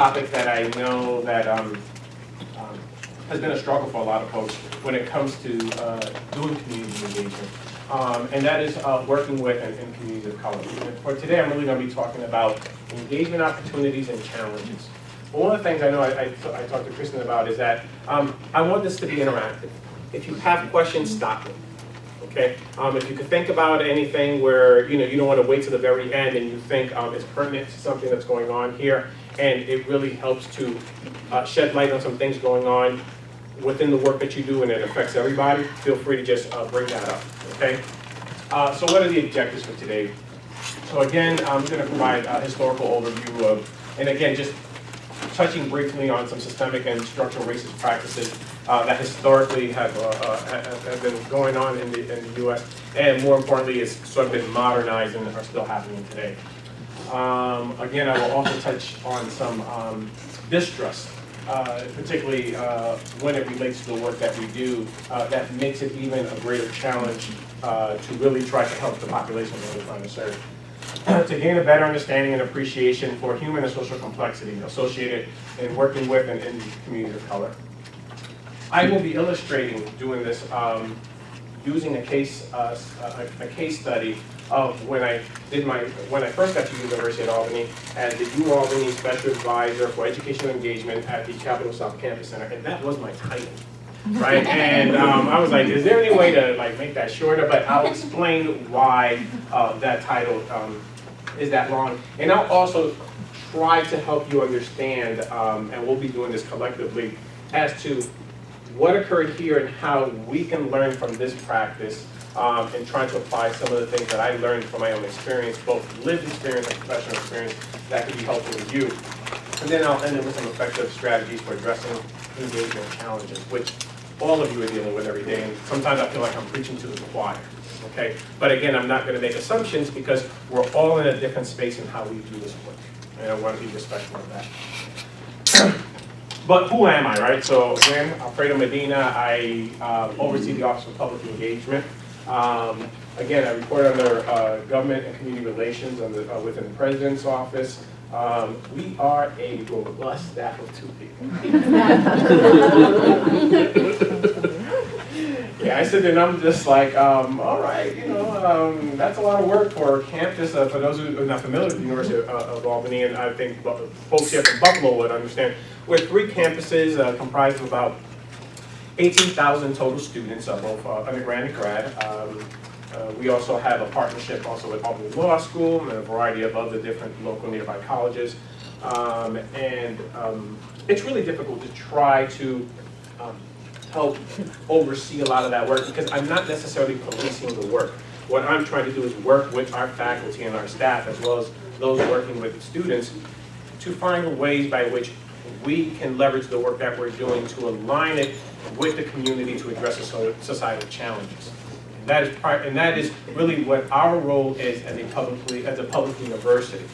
topic that I know that has been a struggle for a lot of folks when it comes to doing community engagement. And that is working with and communities of color. And for today, I'm really going to be talking about engagement opportunities and challenges. But one of the things I know I talked to Kristen about is that I want this to be interactive. If you have questions, stop me. Okay? If you could think about anything where you don't want to wait to the very end and you think it's pertinent to something that's going on here, and it really helps to shed light on some things going on within the work that you do and it affects everybody, feel free to just bring that up. Okay? So what are the objectives for today? So again, I'm going to provide a historical overview of, and again, just touching briefly on some systemic and structural racist practices that historically have been going on in the U.S. and more importantly, is sort of been modernized and are still happening today. Again, I will also touch on some distrust, particularly when it relates to the work that we do, that makes it even a greater challenge to really try to help the population that we're trying to serve. To gain a better understanding and appreciation for human and social complexity associated in working with and in the community of color. I will be illustrating doing this using a case study of when I first got to the University at Albany as the U Albany Special Advisor for Educational Engagement at the Capital South Campus Center, and that was my title, right? And I was like, is there any way to make that shorter? But I'll explain why that title is that long, and I'll also try to help you understand, and we'll be doing this collectively, as to what occurred here and how we can learn from this practice and trying to apply some of the things that I learned from my own experience, both lived experience and professional experience, that could be helpful to you. And then I'll end it with some effective strategies for addressing engagement challenges, which all of you are dealing with every day. And sometimes I feel like I'm preaching to the choir, okay? But again, I'm not going to make assumptions because we're all in a different space in how we do this work. And I want to be respectful of that. But who am I, right? So again, Alfredo Medina, I oversee the Office of Public Engagement. Again, I report under Government and Community Relations within the President's Office. We are a robust staff of 2 people. Yeah, I sit there and I'm just like, all right, that's a lot of work for campus. For those who are not familiar with the University of Albany, and I think folks here from Buffalo would understand, we're 3 campuses comprised of about 18,000 total students, both undergrad and grad. We also have a partnership also with Albany Law School and a variety of other different local nearby colleges. It's really difficult to try to help oversee a lot of that work because I'm not necessarily policing the work. What I'm trying to do is work with our faculty and our staff as well as those working with the students to find ways by which we can leverage the work that we're doing to align it with the community to address the societal challenges. And that is really what our role is as a public university,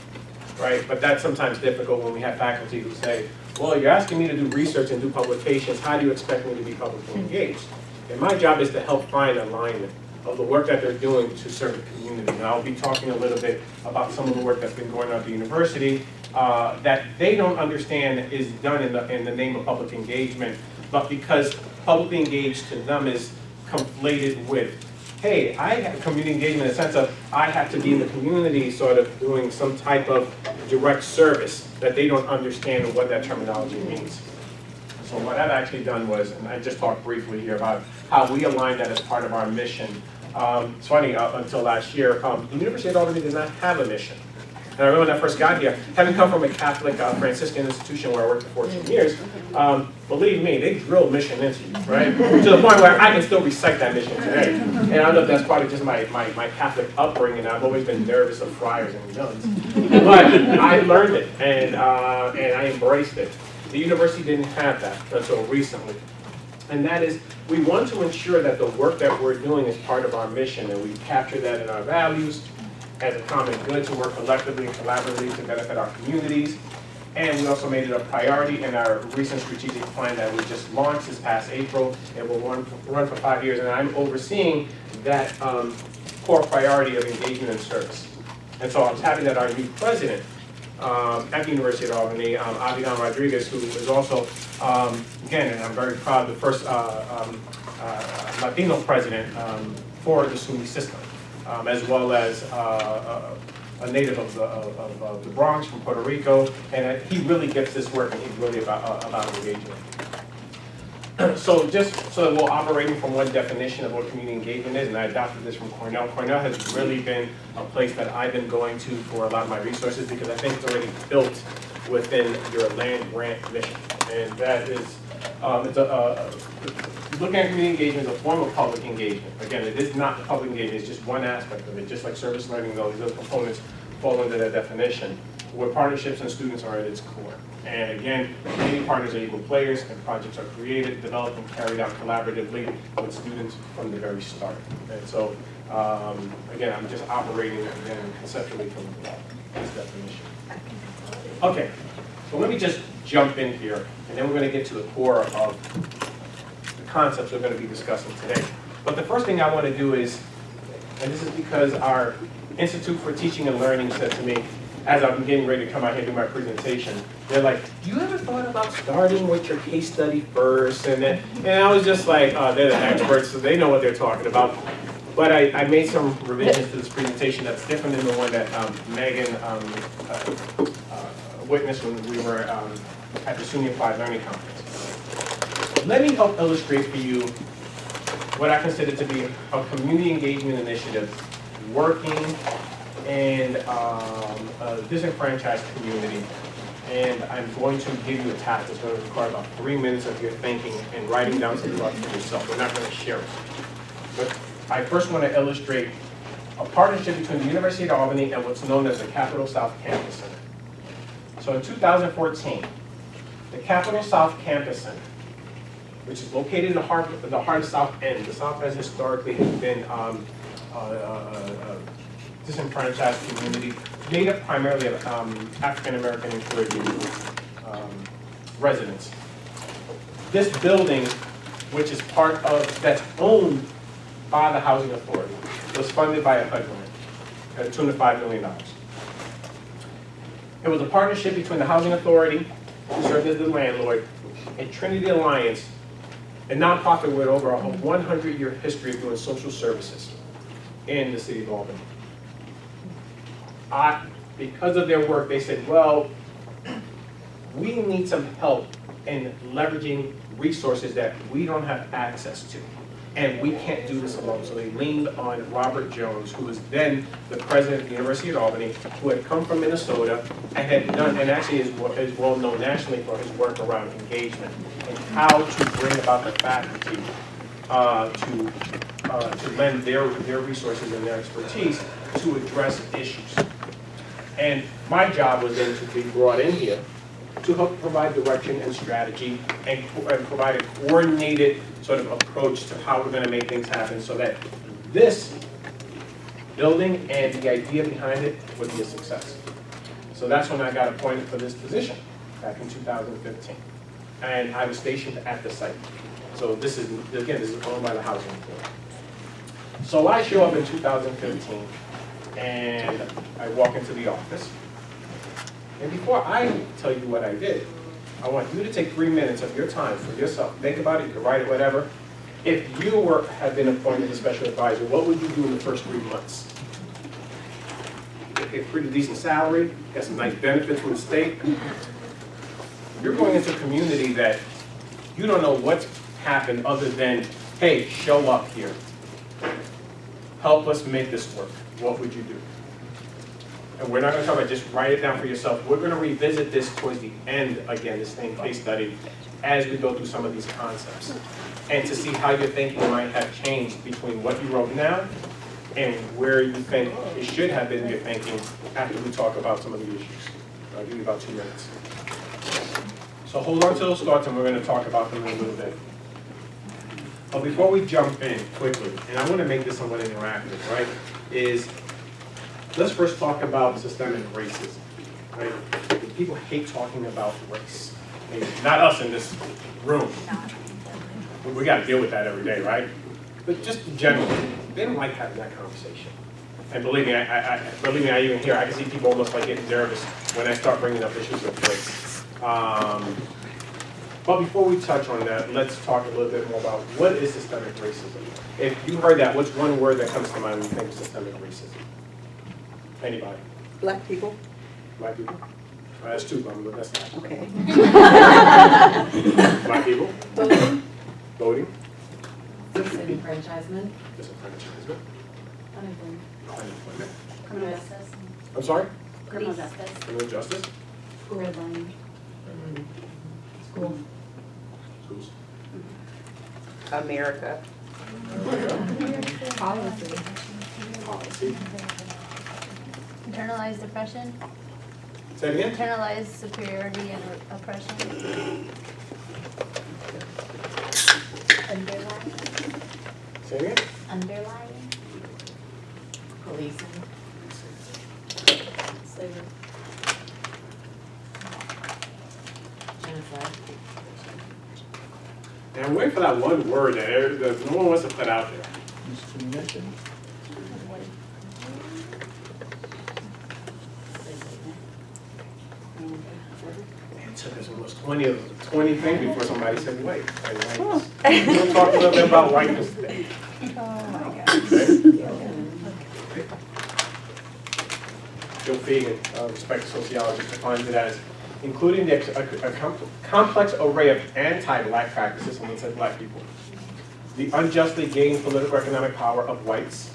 right? But that's sometimes difficult when we have faculty who say, well, you're asking me to do research and do publications, how do you expect me to be publicly engaged? And my job is to help find alignment of the work that they're doing to serve the community. And I'll be talking a little bit about some of the work that's been going on at the university that they don't understand is done in the name of public engagement, but because publicly engaged to them is conflated with, hey, I have community engagement in the sense of I have to be in the community sort of doing some type of direct service that they don't understand what that terminology means. So what I've actually done was, and I just talked briefly here about how we aligned that as part of our mission. It's funny, until last year, the University of Albany did not have a mission. And I remember when I first got here, having come from a Catholic Franciscan institution where I worked for 14 years, believe me, they drilled mission into you, right? To the point where I can still recite that mission today. And I don't know if that's part of just my Catholic upbringing. I've always been nervous of friars and nuns. But I learned it, and I embraced it. The university didn't have that until recently. And that is, we want to ensure that the work that we're doing is part of our mission, and we capture that in our values, as a common good to work collectively and collaboratively to benefit our communities. And we also made it a priority in our recent strategic plan that we just launched this past April. It will run for 5 years, and I'm overseeing that core priority of engagement and service. And so I was happy that our new president at the University of Albany, Avidan Rodriguez, who is also, again, and I'm very proud, the first Latino president for the SUNY system, as well as a native of the Bronx from Puerto Rico, and he really gets this work, and he's really about engagement. So just so that we're operating from one definition of what community engagement is, and I adopted this from Cornell. Cornell has really been a place that I've been going to for a lot of my resources because I think it's already built within your land grant mission. And that is, looking at community engagement is a form of public engagement. Again, it is not public engagement, it's just one aspect of it, just like service learning, though, these other components fall under that definition, where partnerships and students are at its core. And again, many partners are equal players, and projects are created, developed, and carried out collaboratively with students from the very start. And so, again, I'm just operating again conceptually from this definition. Okay, so let me just jump in here, and then we're going to get to the core of the concepts we're going to be discussing today. But the first thing I want to do is, and this is because our Institute for Teaching and Learning said to me, as I'm getting ready to come out here and do my presentation, they're like, "Do you ever thought about starting with your case study first?" And I was just like, they're the experts, so they know what they're talking about. But I made some revisions to this presentation that's different than the one that Megan witnessed when we were at the SUNY Applied Learning Conference. Let me help illustrate for you what I consider to be a community engagement initiative working in a disenfranchised community. And I'm going to give you a task that's going to require about 3 minutes of your thinking and writing down some thoughts for yourself. We're not going to share it. But I first want to illustrate a partnership between the University of Albany and what's known as the Capital South Campus Center. So in 2014, the Capital South Campus Center, which is located in the heart of South End. The South has historically been disenfranchised community, made up primarily of African American and Caribbean residents. This building, which is part of, that's owned by the Housing Authority, was funded by a HUD grant at a tune of $5 million. It was a partnership between the Housing Authority, who served as the landlord, and Trinity Alliance, a nonprofit with over a 100-year history of doing social services in the city of Albany. Because of their work, they said, well, we need some help in leveraging resources that we don't have access to. And we can't do this alone. So they leaned on Robert Jones, who was then the president of the University of Albany, who had come from Minnesota and had done, and actually is well known nationally for his work around engagement and how to bring about the faculty to lend their resources and their expertise to address issues. And my job was then to be brought in here to help provide direction and strategy and provide a coordinated sort of approach to how we're going to make things happen so that this building and the idea behind it would be a success. So that's when I got appointed for this position back in 2015. And I was stationed at the site. So this is, again, this is owned by the Housing Authority. So I show up in 2015 and I walk into the office. And before I tell you what I did, I want you to take 3 minutes of your time for yourself. Think about it, you can write it, whatever. If you had been appointed as special advisor, what would you do in the first 3 months? Get a pretty decent salary, get some nice benefits from the state. You're going into a community that you don't know what's happened other than, hey, show up here. Help us make this work. What would you do? And we're not going to talk about just write it down for yourself. We're going to revisit this towards the end, again, this same case study, as we go through some of these concepts. And to see how your thinking might have changed between what you wrote now and where you think it should have been your thinking after we talk about some of the issues. I'll give you about 2 minutes. So hold on to those thoughts and we're going to talk about them in a little bit. But before we jump in quickly, and I want to make this somewhat interactive, right, is let's first talk about systemic racism, right? People hate talking about race. I mean, not us in this room. We got to deal with that every day, right? But just in general, they don't like having that conversation. And believe me, I even hear, I can see people almost like getting nervous when I start bringing up issues of race. But before we touch on that, let's talk a little bit more about what is systemic racism. If you heard that, what's one word that comes to mind when you think systemic racism? Anybody? Black people. Black people? That's two, but that's not. Okay. Black people? Voting. Voting? Disenfranchisement. Disenfranchisement? Unemployment. Unemployment. Criminal justice. I'm sorry? Criminal justice. Criminal justice? Redlining. School. Schools? America. Policy. Policy? Internalized oppression, Say it again? internalized superiority and oppression. Underlying, Say it again? underlying. Policing. Slavery. Genocide. And I'm waiting for that one word that no one wants to put out there. Discrimination. It took us almost 20 things before somebody said white. We'll talk a little bit about whiteness today. Oh my God. Joe Fagan, respected sociologist, defines it as including a complex array of anti-black practices, someone said black people, the unjustly gained political economic power of whites,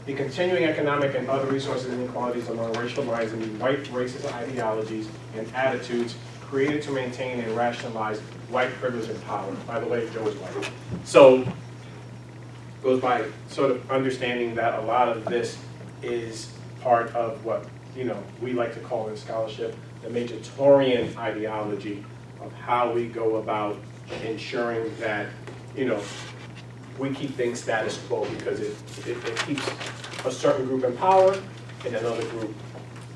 the continuing economic and other resources inequalities along racial lines, and the white racist ideologies and attitudes created to maintain and rationalize white privilege and power. By the way, Joe is white. So, goes by sort of understanding that a lot of this is part of what, we like to call in scholarship the Majoritarian ideology of how we go about ensuring that, we keep things status quo because it keeps a certain group in power and another group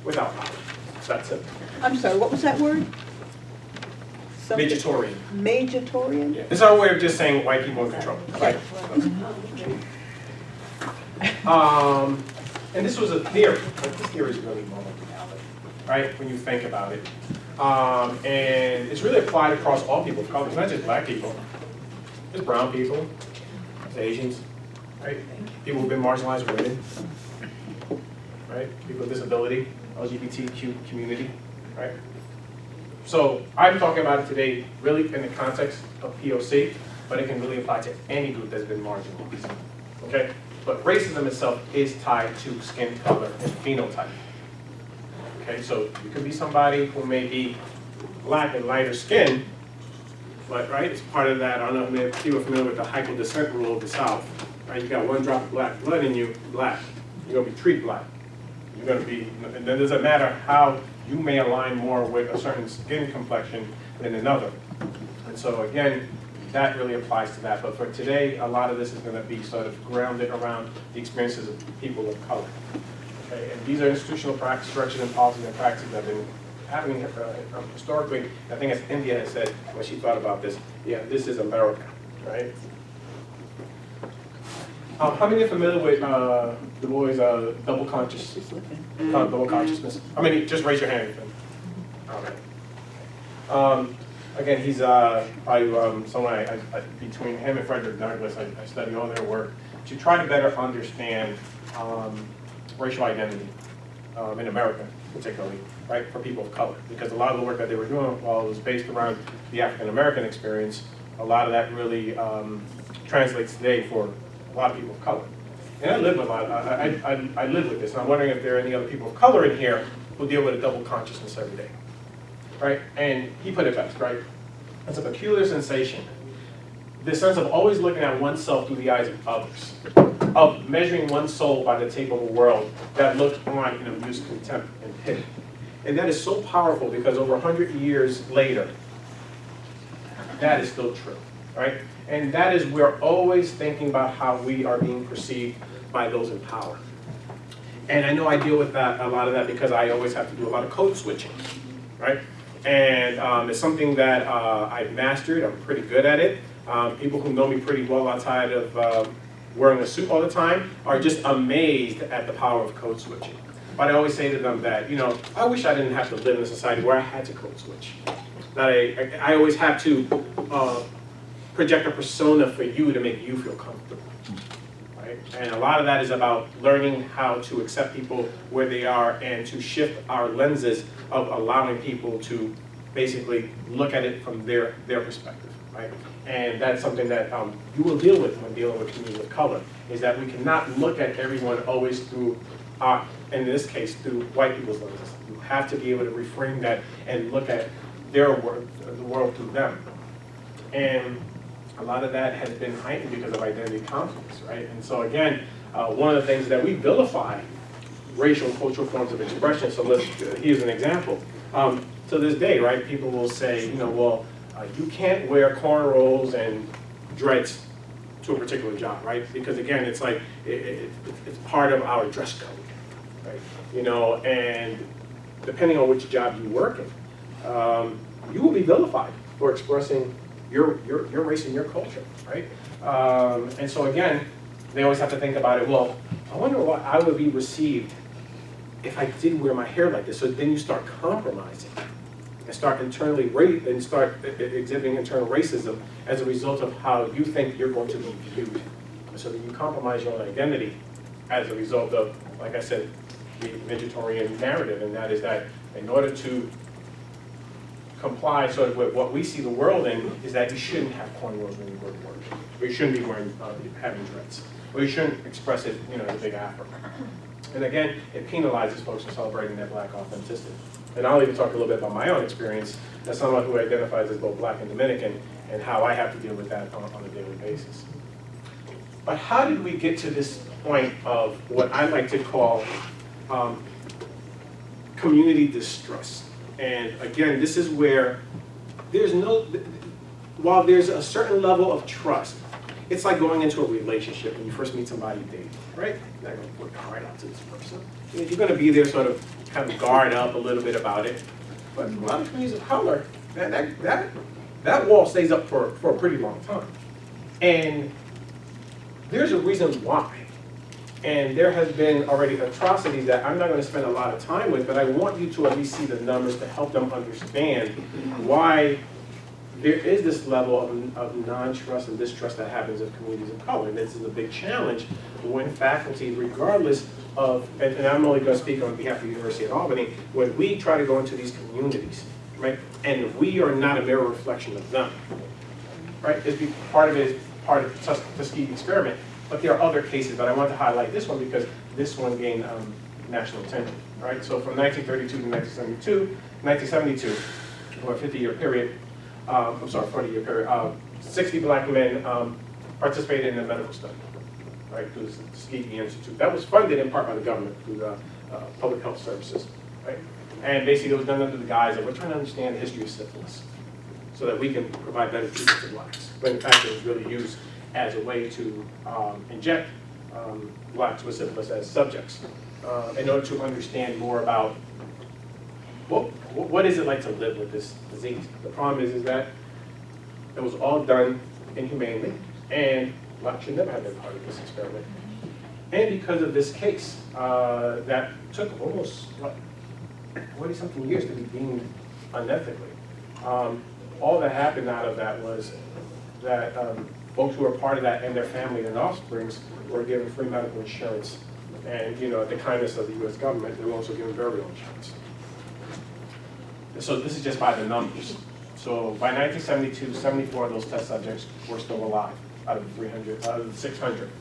without power. So that's it. I'm sorry, what was that word? Majoritarian. Majoritarian? Yeah. It's our way of just saying white people in control. Right? And this was a theory, but this theory is really more like reality, right? When you think about it. And it's really applied across all people of color. It's not just black people. It's brown people. It's Asians, right? People who've been marginalized, women, right? People with disability, LGBTQ community, right? So I'm talking about it today really in the context of POC, but it can really apply to any group that's been marginalized, okay? But racism itself is tied to skin color and phenotype, okay? So you could be somebody who may be black and lighter skin, but right, it's part of that, I don't know if people are familiar with the hypodescent rule of the South, right? You got one drop of black blood in you, black. You're gonna be treated black. You're gonna be, and then it doesn't matter how you may align more with a certain skin complexion than another. And so again, that really applies to that. But for today, a lot of this is gonna be sort of grounded around the experiences of people of color. Okay, and these are institutional practice, structures, and policies and practices that have been happening historically. I think as India has said when she thought about this, yeah, this is America, right? How many are familiar with Du Bois' double consciousness? Double consciousness. How many? Just raise your hand. All right. Again, he's probably someone between him and Frederick Douglass, I study all their work to try to better understand racial identity in America, particularly, right, for people of color. Because a lot of the work that they were doing, while it was based around the African American experience, a lot of that really translates today for a lot of people of color. And I live with a lot. I live with this, and I'm wondering if there are any other people of color in here who deal with a double consciousness every day, right? And he put it best, right? It's a peculiar sensation. This sense of always looking at oneself through the eyes of others, of measuring one's soul by the tape of a world that looks on in amused contempt and pity. And that is so powerful because over 100 years later, that is still true, right? And that is, we're always thinking about how we are being perceived by those in power. And I know I deal with that, a lot of that, because I always have to do a lot of code switching, right? And it's something that I've mastered. I'm pretty good at it. People who know me pretty well outside of wearing a suit all the time are just amazed at the power of code switching. But I always say to them that, I wish I didn't have to live in a society where I had to code switch. That I always have to project a persona for you to make you feel comfortable. Right? And a lot of that is about learning how to accept people where they are and to shift our lenses of allowing people to basically look at it from their perspective. Right? And that's something that you will deal with when dealing with communities of color, is that we cannot look at everyone always through, in this case, through white people's lenses. You have to be able to reframe that and look at their world, the world through them. And a lot of that has been heightened because of identity conflicts, right? And so again, one of the things that we vilify racial and cultural forms of expression. So here's an example. To this day, right, people will say, well, you can't wear cornrows and dreads to a particular job, right? Because again, it's like, it's part of our dress code, right? And depending on which job you work in, you will be vilified for expressing your race and your culture, right? And so again, they always have to think about it, well, I wonder what I would be received if I did wear my hair like this. So then you start compromising and start exhibiting internal racism as a result of how you think you're going to be viewed. And so then you compromise your own identity as a result of, like I said, the vegetarian narrative, and that is that in order to comply sort of with what we see the world in, is that you shouldn't have cornrows when you go to work, or you shouldn't be having dreads, or you shouldn't express it, as a big afro. And again, it penalizes folks for celebrating their black authenticity. And I'll even talk a little bit about my own experience as someone who identifies as both black and Dominican, and how I have to deal with that on a daily basis. But how did we get to this point of what I like to call community distrust? And again, this is where while there's a certain level of trust, it's like going into a relationship when you first meet somebody you date, right? You're not going to work hard out to this person. You're going to be there sort of kind of guard up a little bit about it. But a lot of communities of color, that wall stays up for a pretty long time. And there's a reason why. And there has been already atrocities that I'm not going to spend a lot of time with, but I want you to at least see the numbers to help them understand why there is this level of non-trust and distrust that happens in communities of color. And this is a big challenge when faculty, regardless of, and I'm only going to speak on behalf of the University of Albany, when we try to go into these communities, right, and we are not a mirror reflection of them, right? Part of it is part of the Tuskegee experiment. But there are other cases, but I want to highlight this one because this one gained national attention, right? So from 1932 to 1972, or a 50-year period, 40-year period, 60 black men participated in a medical study, right, through the Tuskegee Institute. That was funded in part by the government through the public health services, right? And basically it was done under the guise of, we're trying to understand the history of syphilis so that we can provide better treatment to blacks. But in fact, it was really used as a way to inject blacks with syphilis as subjects in order to understand more about what is it like to live with this disease. The problem is that it was all done inhumanely, and blacks should never have been part of this experiment. And because of this case that took almost 40-something years to be deemed unethically, all that happened out of that was that folks who were part of that and their family and offsprings were given free medical insurance. And at the kindness of the U.S. government, they were also given burial insurance. And so this is just by the numbers. So by 1972, 74 of those test subjects were still alive out of the 600.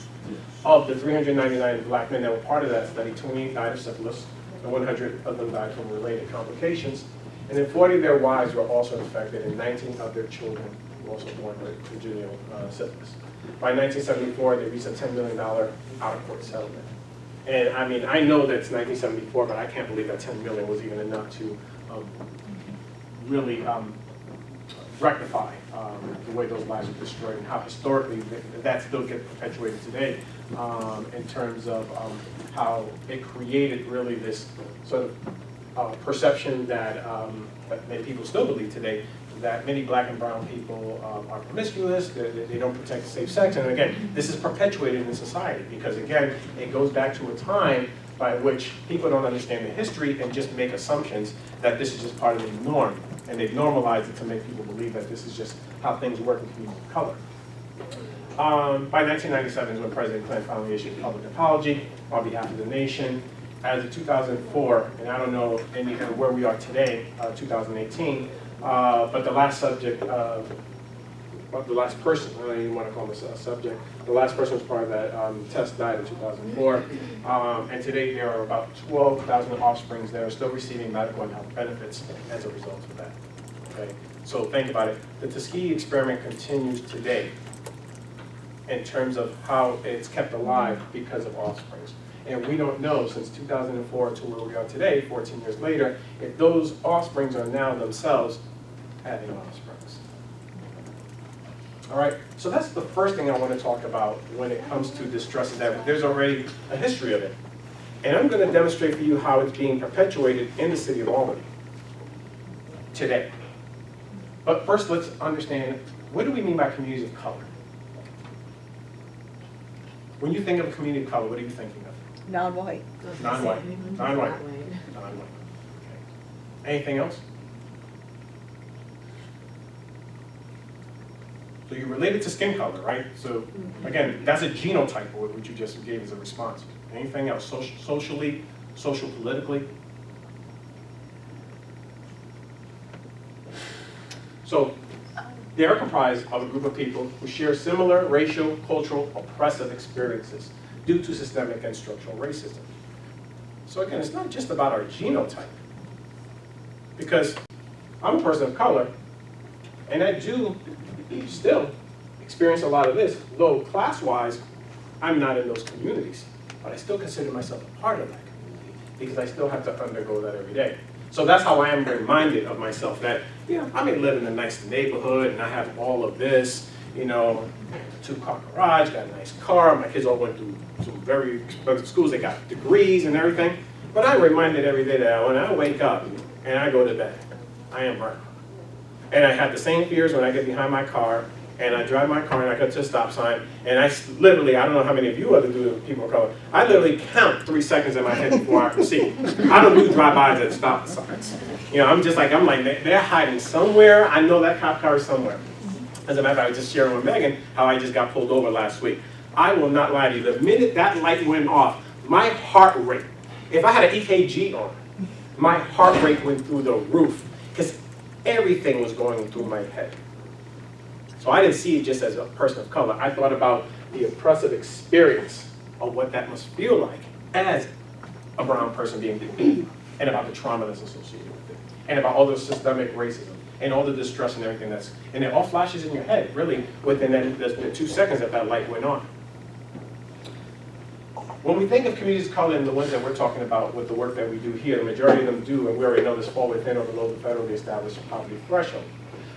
Of the 399 black men that were part of that study, 28 died of syphilis, and 100 of them died from related complications. And then 40 of their wives were also infected, and 19 of their children were also born with congenital syphilis. By 1974, they reached a $10 million out-of-court settlement. And I mean, I know that's 1974, but I can't believe that $10 million was even enough to really rectify the way those lives were destroyed, and how historically that still gets perpetuated today in terms of how it created really this sort of perception that many people still believe today, that many black and brown people are promiscuous, they don't protect safe sex. And again, this is perpetuated in society because, again, it goes back to a time by which people don't understand the history and just make assumptions that this is just part of the norm. And they've normalized it to make people believe that this is just how things work in communities of color. By 1997 is when President Clinton finally issued a public apology on behalf of the nation. As of 2004, and I don't know where we are today, 2018, but the last subject, the last person, I don't even want to call this a subject, the last person was part of that test died in 2004. And today there are about 12,000 offsprings that are still receiving medical and health benefits as a result of that. Okay? So think about it. The Tuskegee experiment continues today in terms of how it's kept alive because of offsprings. And we don't know, since 2004 to where we are today, 14 years later, if those offsprings are now themselves having offsprings. All right, so that's the first thing I want to talk about when it comes to distrust, is that there's already a history of it. And I'm going to demonstrate for you how it's being perpetuated in the city of Albany today. But first, let's understand, what do we mean by communities of color? When you think of a community of color, what are you thinking of? Non-white. Non-white. Non-white. Non-white. Okay. Anything else? So you're related to skin color, right? So again, that's a genotype, which you just gave as a response. Anything else? Socially, social politically? So they are comprised of a group of people who share similar racial, cultural, oppressive experiences due to systemic and structural racism. So again, it's not just about our genotype, because I'm a person of color, and I do still experience a lot of this, though class-wise, I'm not in those communities, but I still consider myself a part of that community, because I still have to undergo that every day. So that's how I am reminded of myself that, you know, I may live in a nice neighborhood, and I have all of this, you know, 2-car garage, got a nice car, my kids all went through some very expensive schools, they got degrees and everything, but I'm reminded every day that when I wake up and I go to bed, I am brown. And I have the same fears when I get behind my car, and I drive my car and I go to a stop sign, and I literally, I don't know how many of you other do people of color, I literally count 3 seconds in my head before I proceed. I don't do drive-bys at stop signs. You know, I'm like, they're hiding somewhere, I know that cop car is somewhere. As a matter of fact, I was just sharing with Megan how I just got pulled over last week. I will not lie to you, the minute that light went off, my heart rate, if I had an EKG on, my heart rate went through the roof, because everything was going through my head. So I didn't see it just as a person of color. I thought about the oppressive experience of what that must feel like as a brown person being beaten, and about the trauma that's associated with it, and about all the systemic racism, and all the distress and everything and it all flashes in your head, really, within the 2 seconds that light went on. When we think of communities of color and the ones that we're talking about with the work that we do here, the majority of them do, and we already know this, fall within or below the federally established poverty threshold.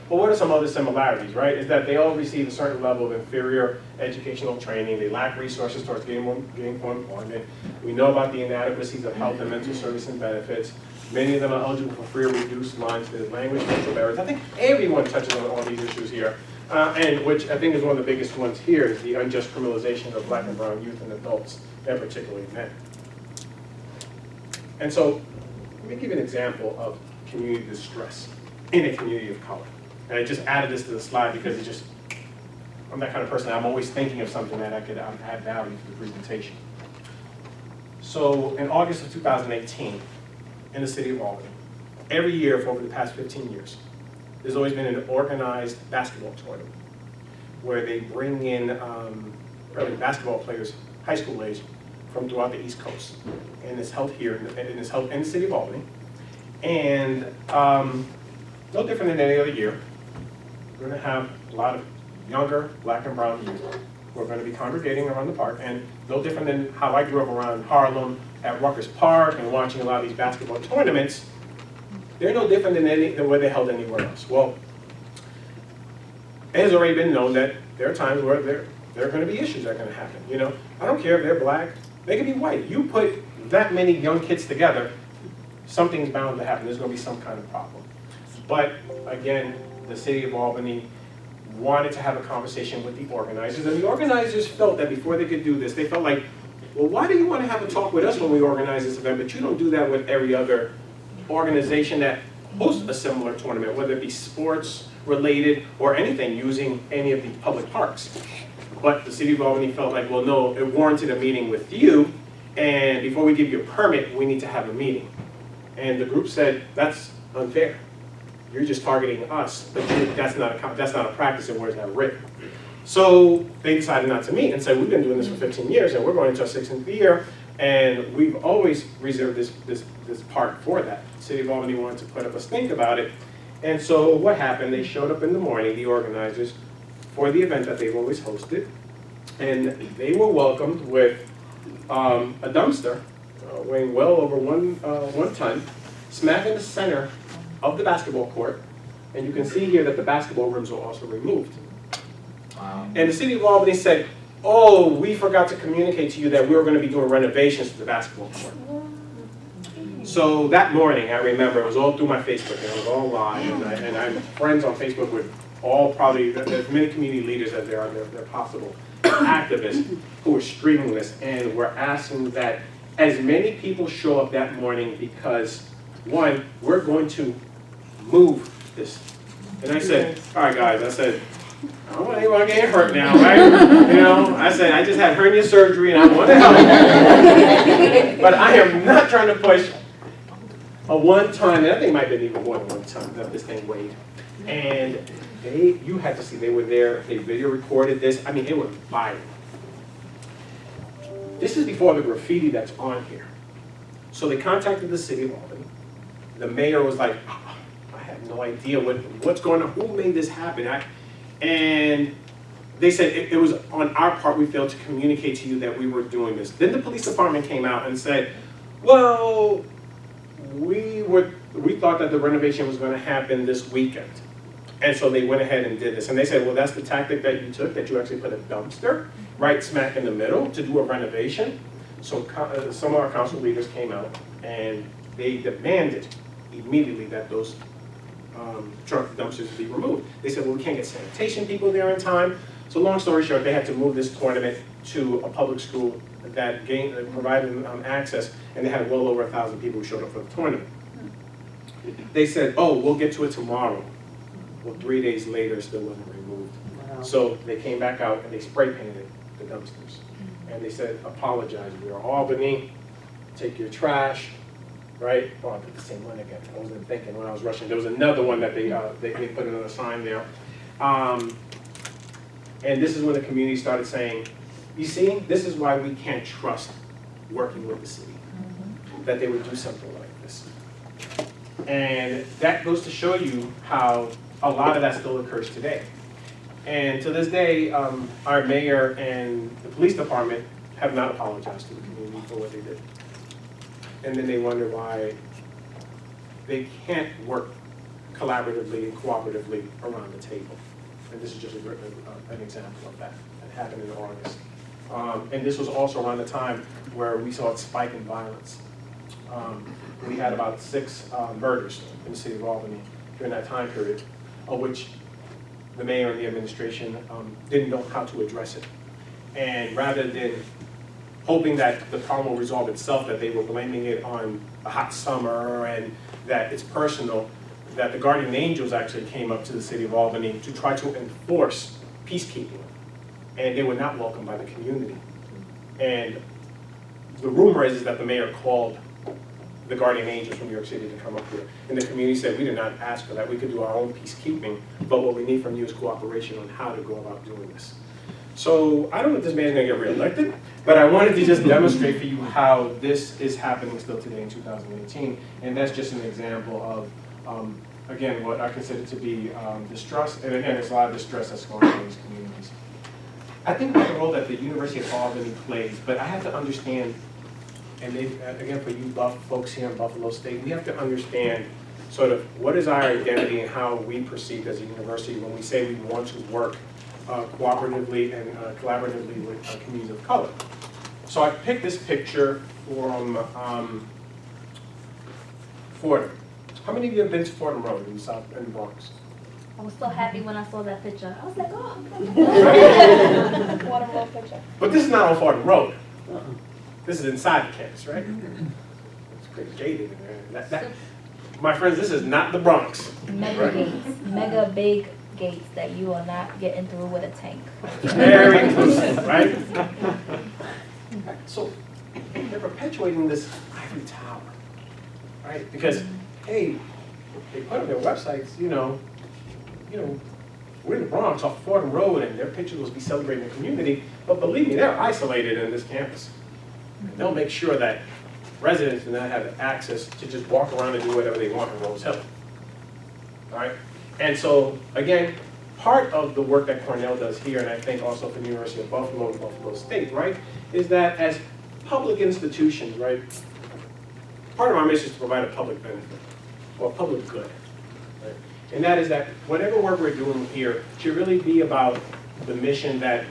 But what are some other similarities, right? Is that they all receive a certain level of inferior educational training, they lack resources towards gainful employment, we know about the inadequacies of health and mental service and benefits, many of them are eligible for free or reduced lunch, there's language cultural barriers. I think everyone touches on all these issues here, and which I think is one of the biggest ones here is the unjust criminalization of black and brown youth and adults, and particularly men. And so, let me give you an example of community distress in a community of color. And I just added this to the slide because I'm that kind of person, I'm always thinking of something that I could add value to the presentation. So in August of 2018, in the city of Albany, every year for over the past 15 years, there's always been an organized basketball tournament where they bring in really basketball players, high school age, from throughout the East Coast. And it's held here, and it's held in the city of Albany. And no different than any other year, we're going to have a lot of younger black and brown youth who are going to be congregating around the park, and no different than how I grew up around Harlem at Rutgers Park and watching a lot of these basketball tournaments. They're no different than the way they're held anywhere else. Well, it has already been known that there are times where there are going to be issues that are going to happen. You know, I don't care if they're black, they can be white. You put that many young kids together, something's bound to happen. There's going to be some kind of problem. But again, the city of Albany wanted to have a conversation with the organizers, and the organizers felt that before they could do this, they felt like, well, why do you want to have a talk with us when we organize this event, but you don't do that with every other organization that hosts a similar tournament, whether it be sports related or anything using any of the public parks. But the city of Albany felt like, well, no, it warranted a meeting with you, and before we give you a permit, we need to have a meeting. And the group said, that's unfair. You're just targeting us, but that's not a practice, and where's that written? So they decided not to meet and said, we've been doing this for 15 years, and we're going into our 16th year, and we've always reserved this part for that. The city of Albany wanted to put up a stink about it. And so what happened, they showed up in the morning, the organizers, for the event that they've always hosted, and they were welcomed with a dumpster weighing well over one ton, smack in the center of the basketball court, and you can see here that the basketball rims were also removed. Wow. And the city of Albany said, oh, we forgot to communicate to you that we were going to be doing renovations to the basketball court. So that morning, I remember, it was all through my Facebook, and it was all live, and I'm friends on Facebook with all probably, as many community leaders as there are, they're possible, activists who are streaming this, and we're asking that as many people show up that morning because, one, we're going to move this. And I said, all right guys, I said, I don't want anyone getting hurt now, right? You know, I said, I just had hernia surgery and I want to help. But I am not trying to push a 1 ton, and I think it might have been even more than 1 ton that this thing weighed. And you had to see, they were there, they video recorded this. I mean, it was viral. This is before the graffiti that's on here. So they contacted the city of Albany. The mayor was like, I have no idea what's going on, who made this happen? And they said it was on our part, we failed to communicate to you that we were doing this. Then the police department came out and said, well, we thought that the renovation was going to happen this weekend. And so they went ahead and did this. And they said, well, that's the tactic that you took, that you actually put a dumpster right smack in the middle to do a renovation. So some of our council leaders came out and they demanded immediately that those truck dumpsters be removed. They said, well, we can't get sanitation people there in time. So long story short, they had to move this tournament to a public school that provided them access, and they had well over 1,000 people who showed up for the tournament. They said, oh, we'll get to it tomorrow. Well, 3 days later, it still wasn't removed. Wow. So they came back out and they spray painted the dumpsters. And they said, apologize, we are Albany, take your trash, right? Oh, I put the same one again. I wasn't thinking when I was rushing. There was another one that they put another sign there. And this is when the community started saying, you see, this is why we can't trust working with the city, that they would do something like this. And that goes to show you how a lot of that still occurs today. And to this day, our mayor and the police department have not apologized to the community for what they did. And then they wonder why they can't work collaboratively and cooperatively around the table. And this is just an example of that. That happened in August. And this was also around the time where we saw a spike in violence. We had about 6 murders in the city of Albany during that time period, of which the mayor and the administration didn't know how to address it. And rather than hoping that the problem will resolve itself, that they were blaming it on a hot summer and that it's personal, that the guardian angels actually came up to the city of Albany to try to enforce peacekeeping. And they were not welcomed by the community. And the rumor is that the mayor called the guardian angels from New York City to come up here. And the community said, we did not ask for that. We could do our own peacekeeping, but what we need from you is cooperation on how to go about doing this. So I don't know if this man's gonna get reelected, but I wanted to just demonstrate for you how this is happening still today in 2018. And that's just an example of, again, what I consider to be distrust. And again, there's a lot of distress that's going on in these communities. I think that's the role that the University of Albany plays, but I have to understand, and maybe, again, for you folks here in Buffalo State, we have to understand sort of what is our identity and how we perceive as a university when we say we want to work cooperatively and collaboratively with communities of color. So I picked this picture from Fordham. How many of you have been to Fordham Road in the Bronx? I was so happy when I saw that picture. I was like, oh. What a little picture. But this is not on Fordham Road. This is inside the campus, right? It's pretty gated in there. My friends, this is not the Bronx. Mega Right. gates, mega big gates that you are not getting through with a tank. Very inclusive, right? So they're perpetuating this ivory tower, right? Because, hey, they put on their websites, we're in the Bronx off Fordham Road, and their pictures will be celebrating the community. But believe me, they're isolated in this campus. And they'll make sure that residents do not have access to just walk around and do whatever they want in Rose Hill. All right? And so, again, part of the work that Cornell does here, and I think also for the University of Buffalo and Buffalo State, right, is that as public institutions, right, part of our mission is to provide a public benefit, or public good, right? And that is that whatever work we're doing here should really be about the mission that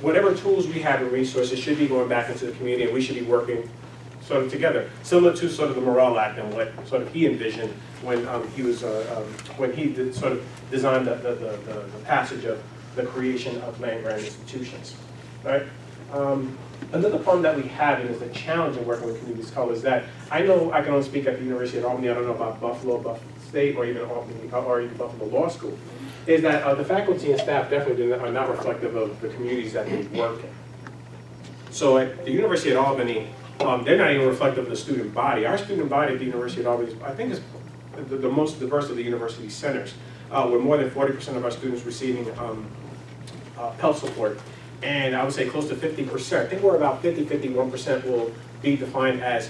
whatever tools we have and resources should be going back into the community, and we should be working sort of together, similar to sort of the Morrell Act and what sort of he envisioned when he was when he sort of designed the passage of the creation of land-grant institutions, right? Another problem that we have, and is the challenge in working with communities of color, is that I know I can only speak at the University of Albany. I don't know about Buffalo State, or even Albany, or even Buffalo Law School. Is that the faculty and staff definitely are not reflective of the communities that they work in. So at the University of Albany, they're not even reflective of the student body. Our student body at the University of Albany, I think, is the most diverse of the university centers, with more than 40% of our students receiving Pell support. And I would say close to 50%. I think we're about 51% will be defined as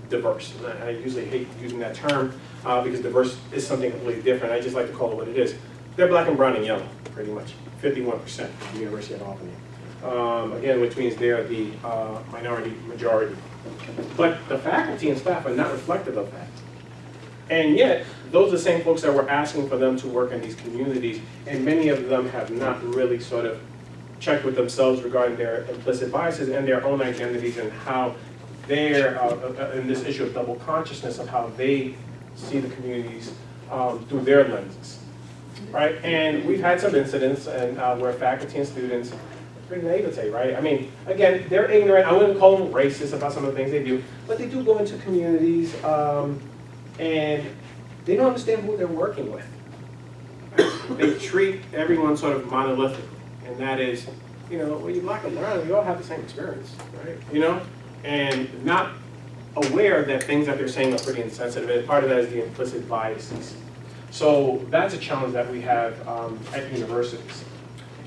diverse. And I usually hate using that term because diverse is something completely different. I just like to call it what it is. They're black and brown and yellow, pretty much. 51% at the University of Albany. Again, which means they're the minority majority. But the faculty and staff are not reflective of that. And yet, those are the same folks that we're asking for them to work in these communities, and many of them have not really sort of checked with themselves regarding their implicit biases and their own identities, and how they're, in this issue of double consciousness, of how they see the communities through their lenses, right? And we've had some incidents and where faculty and students, pretty naivete, right? I mean, again, they're ignorant. I wouldn't call them racist about some of the things they do, but they do go into communities and they don't understand who they're working with. They treat everyone sort of monolithically, and that is, when you're black and brown, we all have the same experience, right? And not aware that things that they're saying are pretty insensitive, and part of that is the implicit biases. So that's a challenge that we have at universities.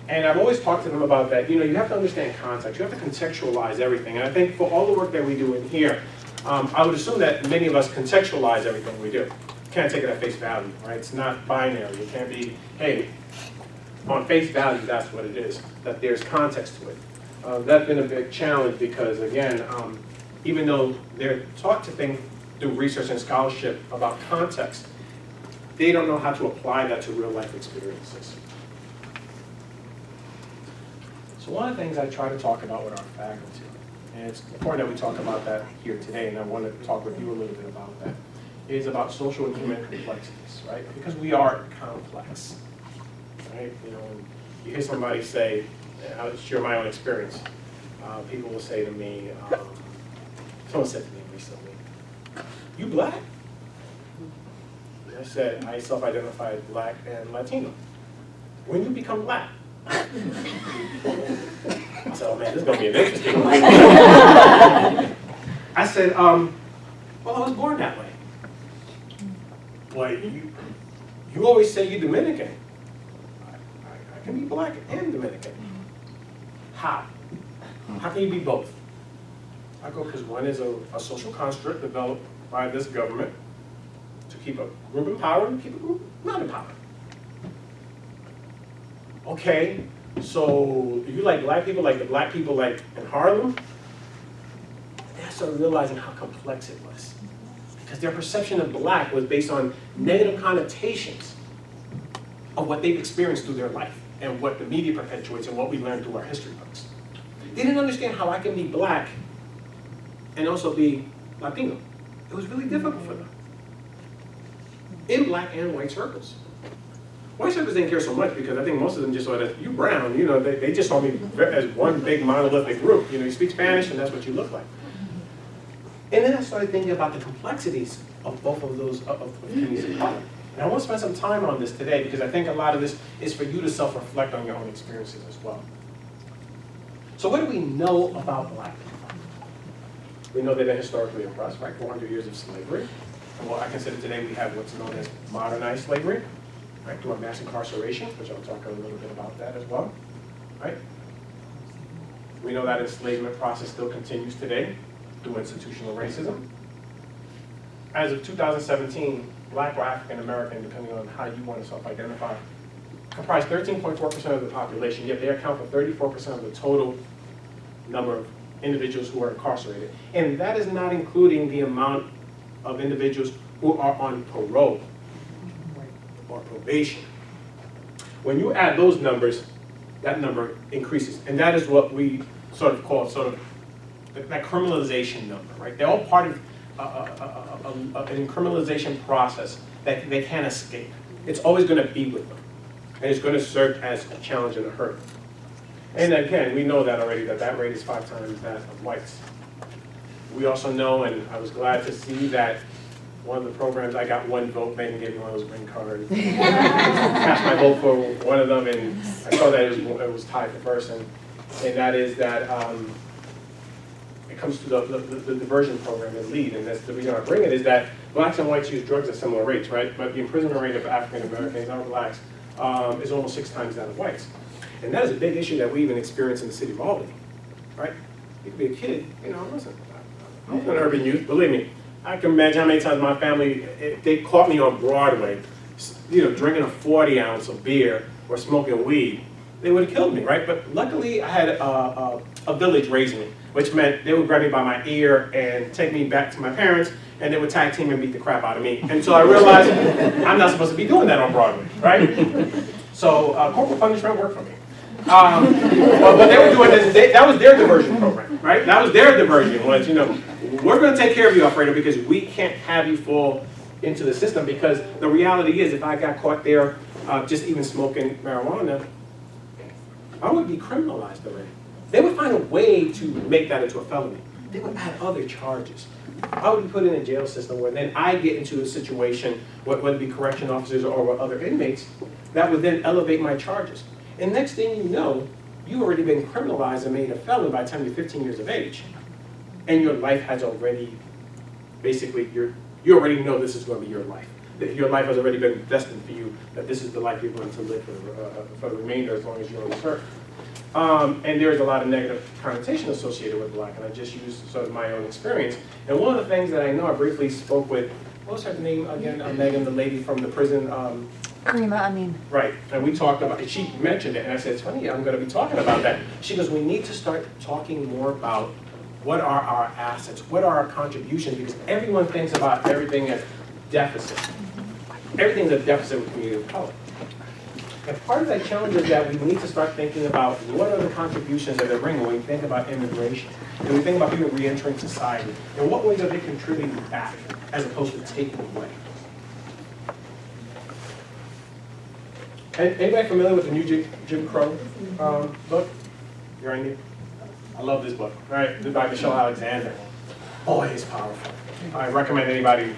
And I've always talked to them about that. You have to understand context. You have to contextualize everything. And I think for all the work that we do in here, I would assume that many of us contextualize everything we do. You can't take it at face value, right? It's not binary. It can't be, hey, on face value, that's what it is, that there's context to it. That's been a big challenge because, again, even though they're taught to think through research and scholarship about context, they don't know how to apply that to real life experiences. So one of the things I try to talk about with our faculty, and it's important that we talk about that here today, and I want to talk with you a little bit about that, is about social and human complexities, right? Because we are complex, right? When you hear somebody say, I'll share my own experience, people will say to me, someone said to me recently, "You black?" I said, I self-identify as black and Latino. When you become black? I said, oh man, this is going to be an interesting one. I said, well, I was born that way. Well, you always say you're Dominican. I can be black and Dominican. How? How can you be both? I go, because one is a social construct developed by this government to keep a group in power and keep a group not in power. Okay, so you like black people like the black people like in Harlem? They started realizing how complex it was. Because their perception of black was based on negative connotations of what they've experienced through their life and what the media perpetuates and what we learned through our history books. They didn't understand how I can be black and also be Latino. It was really difficult for them. in black and white circles. White circles didn't care so much because I think most of them just saw that you brown, you know, they just saw me as one big monolithic group. You know, you speak Spanish and that's what you look like. And then I started thinking about the complexities of both of those of communities of color. And I want to spend some time on this today because I think a lot of this is for you to self-reflect on your own experiences as well. So what do we know about black people? We know they've been historically oppressed, right? 400 years of slavery. And what I consider today we have what's known as modernized slavery, right? Through mass incarceration, which I'll talk a little bit about that as well, right? We know that enslavement process still continues today through institutional racism. As of 2017, black or African American, depending on how you want to self-identify, comprise 13.4% of the population, yet they account for 34% of the total number of individuals who are incarcerated. And that is not including the amount of individuals who are on parole or probation. When you add those numbers, that number increases. And that is what we sort of call that criminalization number, right? They're all part of an criminalization process that they can't escape. It's always going to be with them. And it's going to serve as a challenge and a hurdle. And again, we know that already, that rate is 5 times that of whites. We also know, and I was glad to see that one of the programs, I got 1 vote, Megan gave me one of those green cards. Cast my vote for one of them, and I saw that it was tied for first, and that is that it comes to the diversion program at LEAD, and that's the reason I bring it, is that blacks and whites use drugs at similar rates, right? But the imprisonment rate of African Americans and blacks is almost 6 times that of whites. And that is a big issue that we even experience in the city of Albany, right? You could be a kid, you know, listen, I was an urban youth, believe me. I can imagine how many times my family, if they caught me on Broadway, you know, drinking a 40-ounce of beer or smoking weed, they would have killed me, right? But luckily, I had a village raising me, which meant they would grab me by my ear and take me back to my parents, and they would tag team and beat the crap out of me. And so I realized I'm not supposed to be doing that on Broadway, right? So corporal punishment worked for me. But what they were doing is, that was their diversion program, right? That was their diversion, was, you know, we're going to take care of you, Alfredo, because we can't have you fall into the system, because the reality is, if I got caught there just even smoking marijuana, I would be criminalized already. They would find a way to make that into a felony. They would add other charges. I would be put in a jail system where then I get into a situation, whether it be correction officers or with other inmates, that would then elevate my charges. And next thing you know, you've already been criminalized and made a felon by the time you're 15 years of age. And your life has already, basically, you already know this is going to be your life. That your life has already been destined for you, that this is the life you're going to live for the remainder as long as you're on this earth. And there's a lot of negative connotation associated with black, and I just used sort of my own experience. And one of the things that I know, I briefly spoke with, what was her name again? Megan, the lady from the prison. Karima, I mean. Right, and we talked about it. She mentioned it, and I said, it's funny, I'm going to be talking about that. She goes, we need to start talking more about what are our assets, what are our contributions, because everyone thinks about everything as deficit. Everything's a deficit with community of color. And part of that challenge is that we need to start thinking about what are the contributions that they're bringing when we think about immigration, and we think about people re-entering society, and what ways are they contributing back as opposed to taking away. Anybody familiar with the new Jim Crow book? You're in here? I love this book, right? It's by Michelle Alexander. Boy, it's powerful. I recommend anybody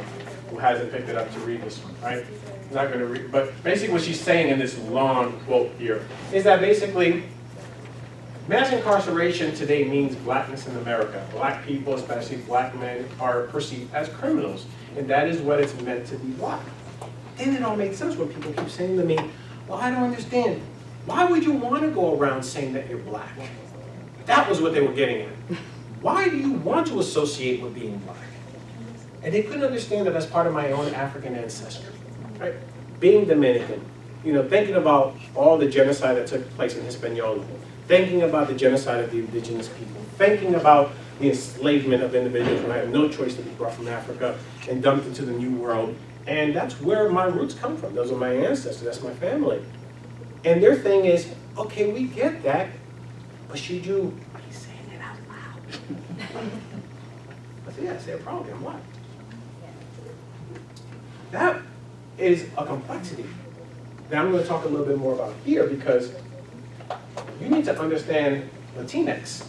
who hasn't picked it up to read this one, right? I'm not going to read, but basically what she's saying in this long quote here is that basically mass incarceration today means blackness in America. Black people, especially black men, are perceived as criminals, and that is what it's meant to be like. Then it all makes sense when people keep saying to me, well, I don't understand. Why would you want to go around saying that you're black? That was what they were getting at. Why do you want to associate with being black? And they couldn't understand that that's part of my own African ancestry, right? Being Dominican, you know, thinking about all the genocide that took place in Hispaniola, thinking about the genocide of the indigenous people, thinking about the enslavement of individuals who had no choice to be brought from Africa and dumped into the New World. And that's where my roots come from. Those are my ancestors, that's my family. And their thing is, okay, we get that, but should you be saying it out loud? I said, yeah, I said, probably, I'm black. That is a complexity that I'm going to talk a little bit more about here, because you need to understand Latinx.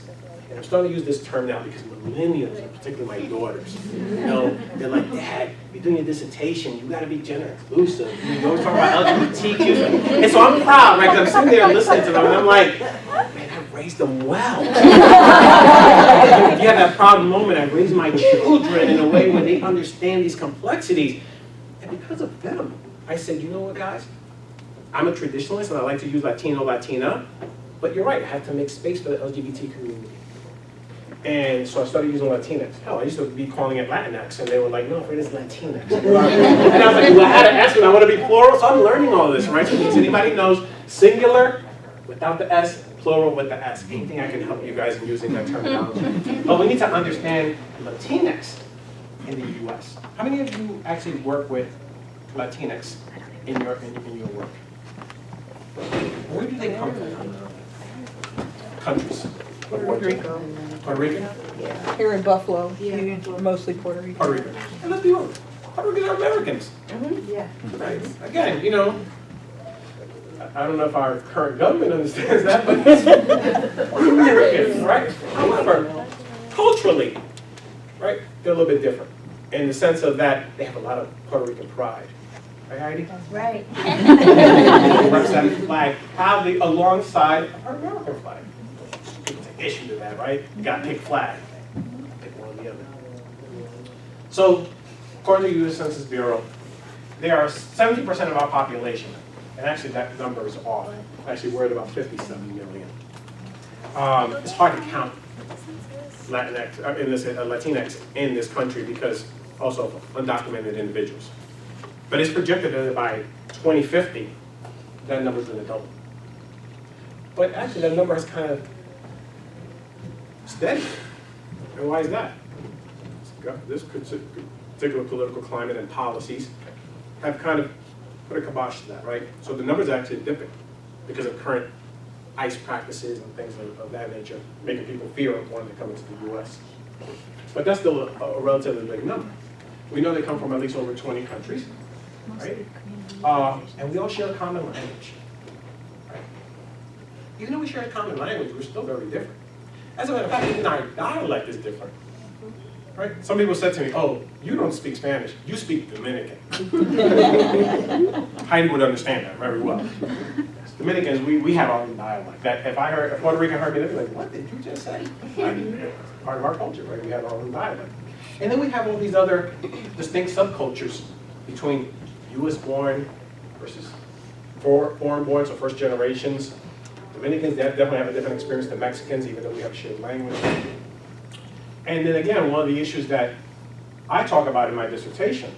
And I'm starting to use this term now because millennials, and particularly my daughters, they're like, Dad, you're doing your dissertation, you got to be gender inclusive. You always talk about LGBTQ. And so I'm proud, right? Because I'm sitting there listening to them, and I'm like, man, I raised them well. If you have that proud moment, I raised my children in a way where they understand these complexities. And because of them, I said, you know what, guys? I'm a traditionalist, and I like to use Latino, Latina. But you're right, I have to make space for the LGBT community. And so I started using Latinx. Hell, I used to be calling it Latinx, and they were like, no, Fred, it's Latinx. And I was like, well, I had an S, and I want to be plural, so I'm learning all this, right? So if anybody knows singular without the S, plural with the S, anything I can help you guys in using that terminology. But we need to understand Latinx in the US. How many of you actually work with Latinx in your work? Where do they come from? Countries. Puerto Rico. Puerto Rican? Yeah. Here in Buffalo, mostly Puerto Rico. Puerto Rican. And let's be honest, Puerto Ricans are Americans. Yeah. Right? Again, I don't know if our current government understands that, but we're Americans, right? However, culturally, right, they're a little bit different in the sense of that they have a lot of Puerto Rican pride. Right, Heidi? That's right. They represent the flag proudly alongside our American flag. People take issue to that, right? You got to pick flag. Pick one or the other. So, according to the U.S. Census Bureau, there are 70% of our population, and actually that number is off. Actually, we're at about 57 million. It's hard to count Latinx in this country because also undocumented individuals. But it's projected that by 2050, that number's going to double. But actually, that number has kind of steady. And why is that? This particular political climate and policies have kind of put a kibosh to that, right? So the number's actually dipping because of current ICE practices and things of that nature, making people fear of wanting to come into the U.S. But that's still a relatively big number. We know they come from at least over 20 countries, right? And we all share a common language, right? Even though we share a common language, we're still very different. As a matter of fact, even our dialect is different, right? Some people said to me, oh, you don't speak Spanish, you speak Dominican. Heidi would understand that very well. Dominicans, we have our own dialect. That if Puerto Rican heard me, they'd be like, what did you just say? It's part of our culture, right? We have our own dialect. And then we have all these other distinct subcultures between US-born versus foreign-born, so first generations. Dominicans definitely have a different experience than Mexicans, even though we have a shared language. And then again, one of the issues that I talk about in my dissertation,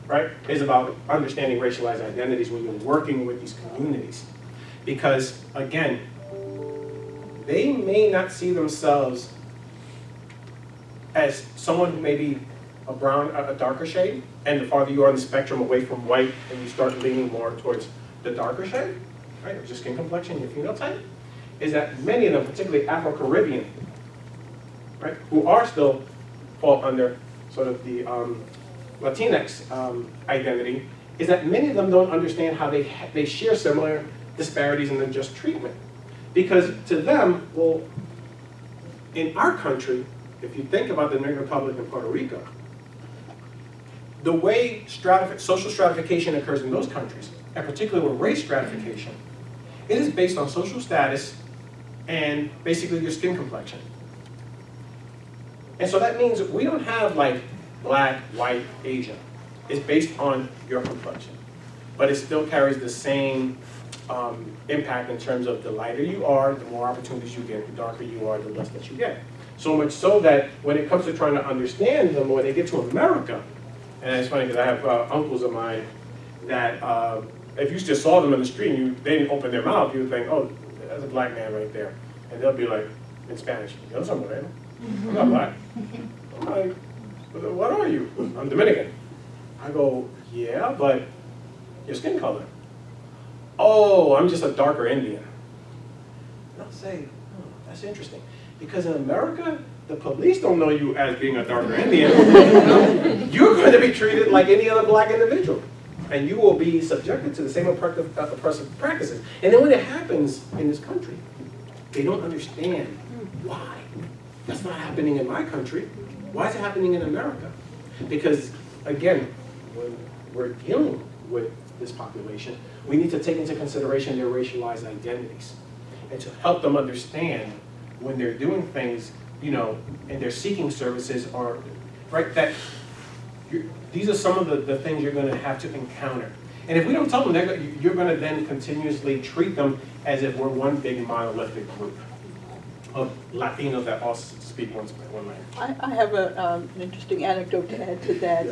right, is about understanding racialized identities when you're working with these communities. Because, again, they may not see themselves as someone who may be a darker shade, and the farther you are on the spectrum away from white, and you start leaning more towards the darker shade, right, your skin complexion, your phenotype, is that many of them, particularly Afro-Caribbean, right, who are still fall under sort of the Latinx identity, is that many of them don't understand how they share similar disparities in unjust treatment. Because to them, well, in our country, if you think about the Dominican Republic and Puerto Rico, the way social stratification occurs in those countries, and particularly with race stratification, it is based on social status and basically your skin complexion. And so that means we don't have like black, white, Asian. It's based on your complexion. But it still carries the same impact in terms of the lighter you are, the more opportunities you get, the darker you are, the less that you get. So much so that when it comes to trying to understand them, when they get to America, and it's funny because I have uncles of mine that if you just saw them in the street and they didn't open their mouth, you would think, oh, that's a black man right there. And they'll be like, in Spanish, yo soy moreno. I'm not black. I'm like, what are you? I'm Dominican. I go, yeah, but your skin color. Oh, I'm just a darker Indian. And I'll say, oh, that's interesting. Because in America, the police don't know you as being a darker Indian. You're going to be treated like any other black individual. and you will be subjected to the same oppressive practices. And then when it happens in this country, they don't understand why. That's not happening in my country. Why is it happening in America? Because, again, when we're dealing with this population, we need to take into consideration their racialized identities and to help them understand when they're doing things, you know, and they're seeking services or, right, that these are some of the things you're going to have to encounter. And if we don't tell them, you're going to then continuously treat them as if we're one big monolithic group of Latinos that all speak one language. I have an interesting anecdote to add to that.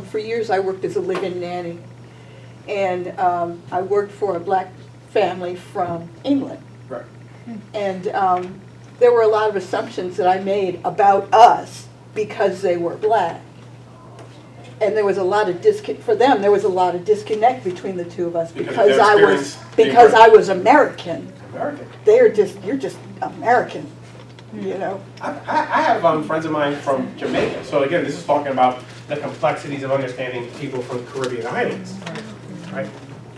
For years, I worked as a live-in nanny, and I worked for a black family from England. Right. And there were a lot of assumptions that I made about us because they were black. And there was a lot of for them, there was a lot of disconnect between the two of us because I was American. American. You're just American, you know. I have friends of mine from Jamaica. So again, this is talking about the complexities of understanding people from Caribbean islands, right?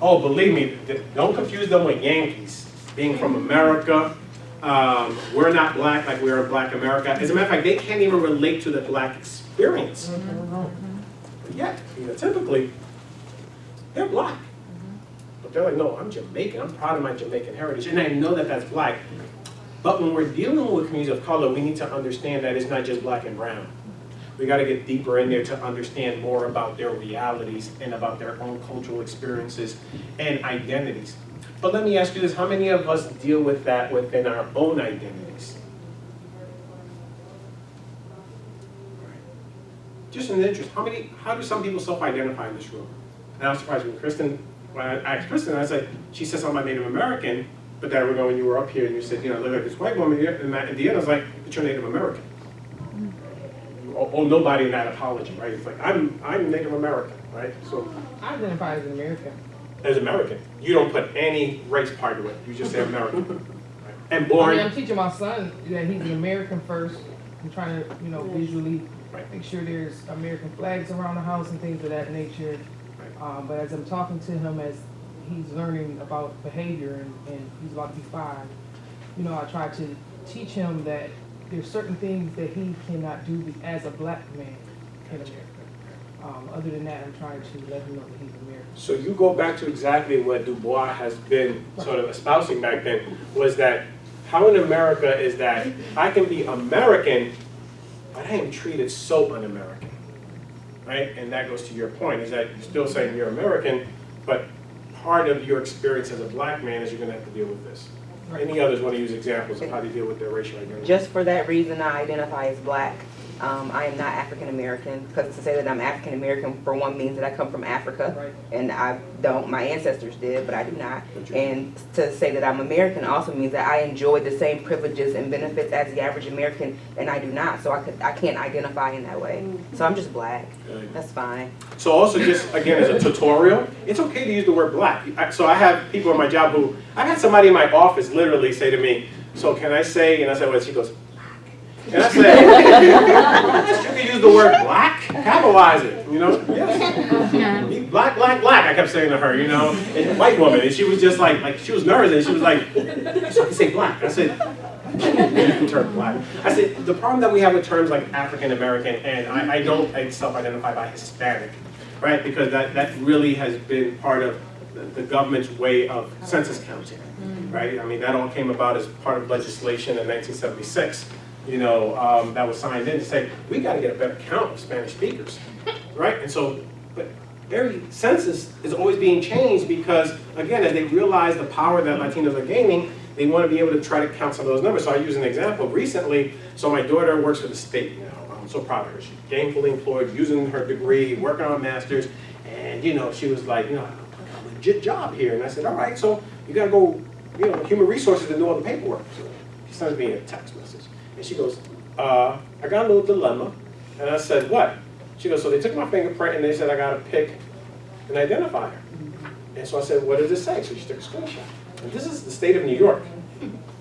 Oh, believe me, don't confuse them with Yankees. Being from America, we're not black like we are in Black America. As a matter of fact, they can't even relate to the black experience. But yet, you know, typically, they're black. But they're like, no, I'm Jamaican. I'm proud of my Jamaican heritage. And I know that that's black. But when we're dealing with communities of color, we need to understand that it's not just black and brown. We got to get deeper in there to understand more about their realities and about their own cultural experiences and identities. But let me ask you this, how many of us deal with that within our own identities? Just in the interest, how do some people self-identify in this room? And I was surprised when I asked Kristen, she said something about Native American, but then when you were up here and you said, you know, I look like this white woman here, and at the end I was like, but you're Native American. Oh, nobody in that apology, right? It's like, I'm Native American, right? So I identify as an American. As American. You don't put any race part of it. You just say American. Right? And born. I mean, I'm teaching my son that he's an American first. I'm trying to, you know, visually make sure there's American flags around the house and things of that nature. But as I'm talking to him, as he's learning about behavior and he's about to be 5, you know, I try to teach him that there's certain things that he cannot do as a black man in America. Other than that, I'm trying to let him know that he's American. So you go back to exactly what Du Bois has been sort of espousing back then, was that how in America is that I can be American, but I am treated so un-American, right? And that goes to your point, is that you're still saying you're American, but part of your experience as a black man is you're going to have to deal with this. Any others want to use examples of how they deal with their racial identity? Just for that reason, I identify as black. I am not African American, because to say that I'm African American, for one, means that I come from Africa, and I don't. My ancestors did, but I do not. And to say that I'm American also means that I enjoy the same privileges and benefits as the average American, and I do not. So I can't identify in that way. So I'm just black. That's fine. So also just, again, as a tutorial, it's okay to use the word black. So I have people in my job who, I've had somebody in my office literally say to me, so can I say, and I said, well, she goes, and I said, you can use the word black, capitalize it, you know? Yes. Black, black, black, I kept saying to her, you know? And a white woman, and she was just like she was nervous, and she was like, so I can say black. I said, you can term black. I said, the problem that we have with terms like African American, and I don't self-identify by Hispanic, right? Because that really has been part of the government's way of census counting, right? I mean, that all came about as part of legislation in 1976. You know, that was signed in to say, we got to get a better count of Spanish speakers, right? And so, but every census is always being changed because, again, as they realize the power that Latinos are gaining, they want to be able to try to count some of those numbers. So I use an example. Recently, so my daughter works for the state now. I'm so proud of her. She's gainfully employed, using her degree, working on a master's, and, you know, she was like, you know, I got a legit job here. And I said, all right, so you got to go, you know, human resources to do all the paperwork. So she sends me a text message. And she goes, I got a little dilemma. And I said, what? She goes, so they took my fingerprint and they said I got to pick an identifier. And so I said, what does it say? So she took a screenshot. And this is the state of New York,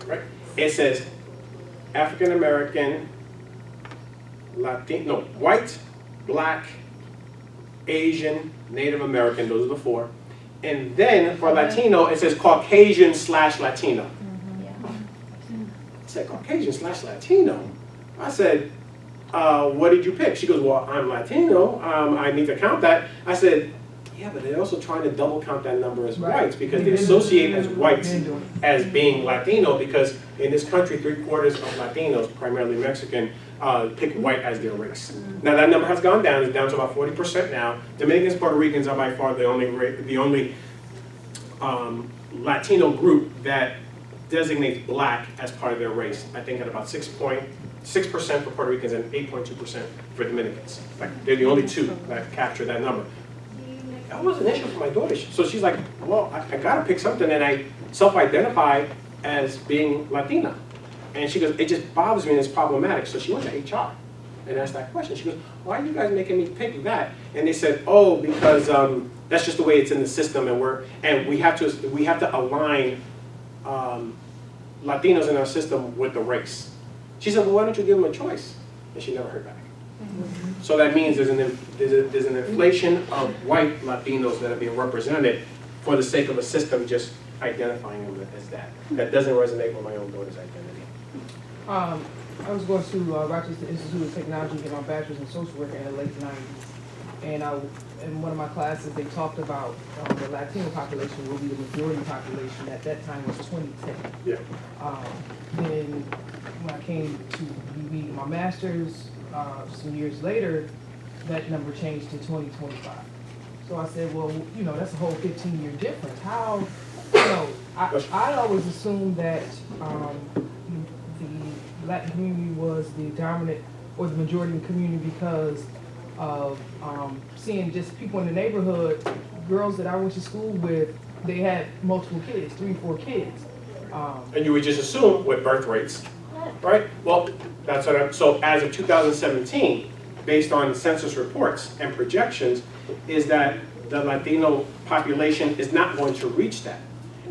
right? It says African American, Latino, no, white, black, Asian, Native American, those are the 4. And then for Latino, it says Caucasian/Latino. I said, Caucasian/Latino? I said, what did you pick? She goes, well, I'm Latino, I need to count that. I said, yeah, but they're also trying to double count that number as whites because they associate as whites as being Latino because in this country, 3/4 of Latinos, primarily Mexican, pick white as their race. Now that number has gone down, it's down to about 40% now. Dominicans, Puerto Ricans are by far the only Latino group that designates black as part of their race. I think at about 6.6% for Puerto Ricans and 8.2% for Dominicans. Like they're the only 2 that capture that number. That was an issue for my daughter. So she's like, well, I gotta pick something, and I self-identify as being Latina. And she goes, it just bothers me and it's problematic. So she went to HR and asked that question. She goes, why are you guys making me pick that? And they said, oh, because that's just the way it's in the system, and we have to align Latinos in our system with the race. She said, well, why don't you give them a choice? And she never heard back. So that means there's an inflation of white Latinos that are being represented for the sake of a system just identifying them as that. That doesn't resonate with my own daughter's identity. I was going to Rochester Institute of Technology to get my bachelor's in social work in the late 90s. And in one of my classes, they talked about the Latino population will be the majority population. At that time was 2010. Yeah. Then when I came to be my master's, some years later, that number changed to 2025. So I said, well, that's a whole 15-year difference. How, I always assumed that the Latin community was the dominant or the majority community because of seeing just people in the neighborhood, girls that I went to school with, they had multiple kids, 3, 4 kids. And you would just assume with birth rates, right? Well, that's what so as of 2017, based on census reports and projections, is that the Latino population is not going to reach that.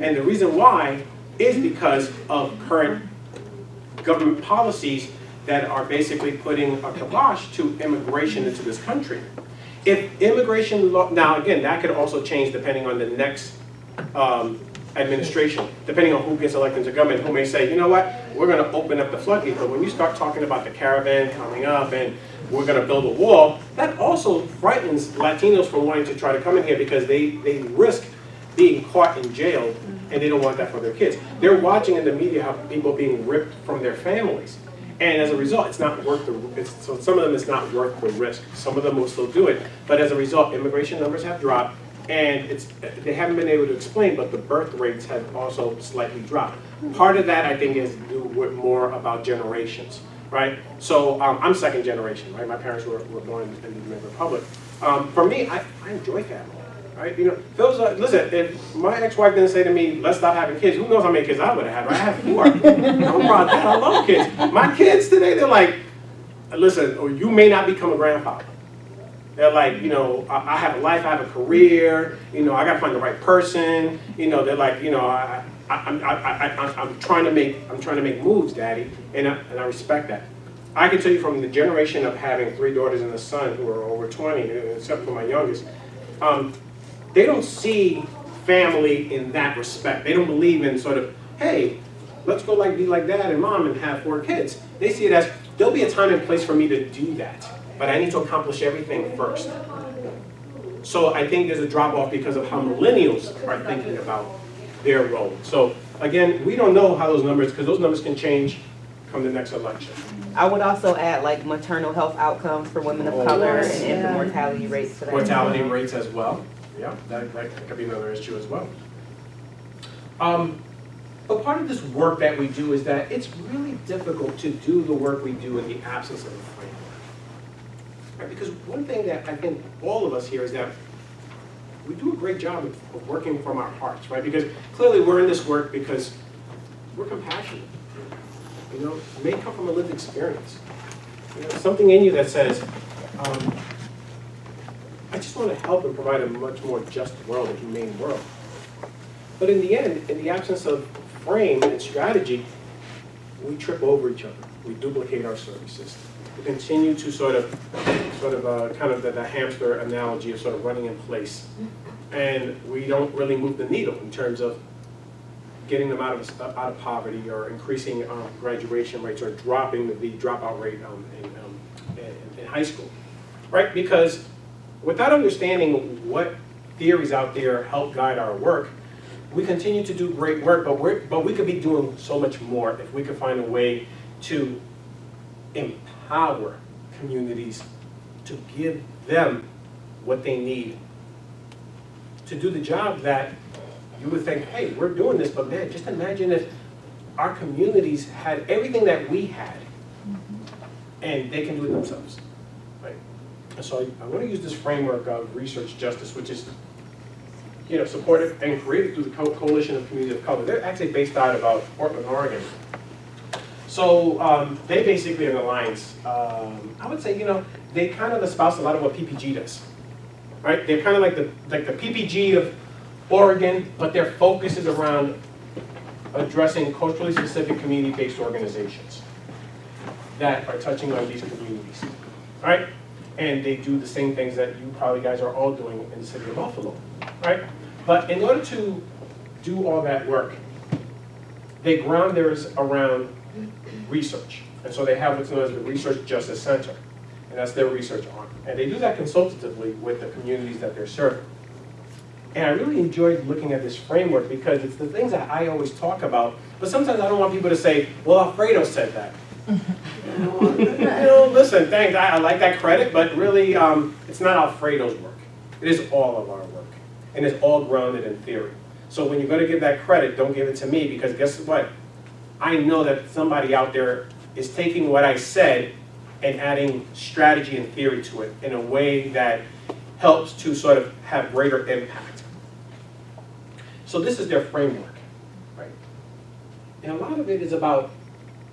And the reason why is because of current government policies that are basically putting a kibosh to immigration into this country. If immigration law, now again, that could also change depending on the next administration, depending on who gets elected to government, who may say, you know what, we're going to open up the floodgates. But when you start talking about the caravan coming up and we're going to build a wall, that also frightens Latinos from wanting to try to come in here because they risk being caught in jail and they don't want that for their kids. They're watching in the media how people are being ripped from their families. And as a result, it's not worth so some of them it's not worth the risk. Some of them will still do it. But as a result, immigration numbers have dropped. And they haven't been able to explain, but the birth rates have also slightly dropped. Part of that, I think, is to do with more about generations, right? So I'm second generation, right? My parents were born in the Dominican Republic. For me, I enjoy family, right? Listen, if my ex-wife didn't say to me, let's stop having kids, who knows how many kids I would have had, right? I have 4. I'm proud of that. I love kids. My kids today, they're like, listen, or you may not become a grandfather. They're like, I have a life, I have a career, I got to find the right person. They're like, I'm trying to make moves, Daddy, and I respect that. I can tell you from the generation of having 3 daughters and a son who are over 20, except for my youngest, they don't see family in that respect. They don't believe in sort of, hey, let's go be like Dad and Mom and have 4 kids. They see it as, there'll be a time and place for me to do that. But I need to accomplish everything first. So I think there's a drop-off because of how millennials are thinking about their role. So again, we don't know how those numbers, because those numbers can change come the next election. I would also add maternal health outcomes for women of color and infant mortality rates for that. Mortality rates as well. Yeah, that could be another issue as well. But part of this work that we do is that it's really difficult to do the work we do in the absence of a framework. Right? Because one thing that I think all of us here is that we do a great job of working from our hearts, right? Because clearly we're in this work because we're compassionate. It may come from a lived experience. Something in you that says, I just want to help and provide a much more just world, a humane world. But in the end, in the absence of frame and strategy, we trip over each other. We duplicate our services. We continue to kind of the hamster analogy of sort of running in place. And we don't really move the needle in terms of getting them out of poverty or increasing graduation rates or dropping the dropout rate in high school, right? Because without understanding what theories out there help guide our work, we continue to do great work, but we could be doing so much more if we could find a way to empower communities, to give them what they need to do the job that you would think, hey, we're doing this, but man, just imagine if our communities had everything that we had, and they can do it themselves, right? And so I want to use this framework of research justice, which is, supported and created through the Coalition of Communities of Color. They're actually based out of Portland, Oregon. So they basically are an alliance. I would say, they kind of espouse a lot of what PPG does, right? They're kind of like the PPG of Oregon, but their focus is around addressing culturally specific community-based organizations that are touching on these communities, right? And they do the same things that you probably guys are all doing in the city of Buffalo, right? But in order to do all that work, they ground theirs around research. And so they have what's known as the Research Justice Center, and that's their research arm. And they do that consultatively with the communities that they're serving. And I really enjoyed looking at this framework because it's the things that I always talk about, but sometimes I don't want people to say, well, Alfredo said that. Listen, thanks, I like that credit, but really, it's not Alfredo's work. It is all of our work, and it's all grounded in theory. So when you're going to give that credit, don't give it to me, because guess what? I know that somebody out there is taking what I said and adding strategy and theory to it in a way that helps to sort of have greater impact. So this is their framework, right? And a lot of it is about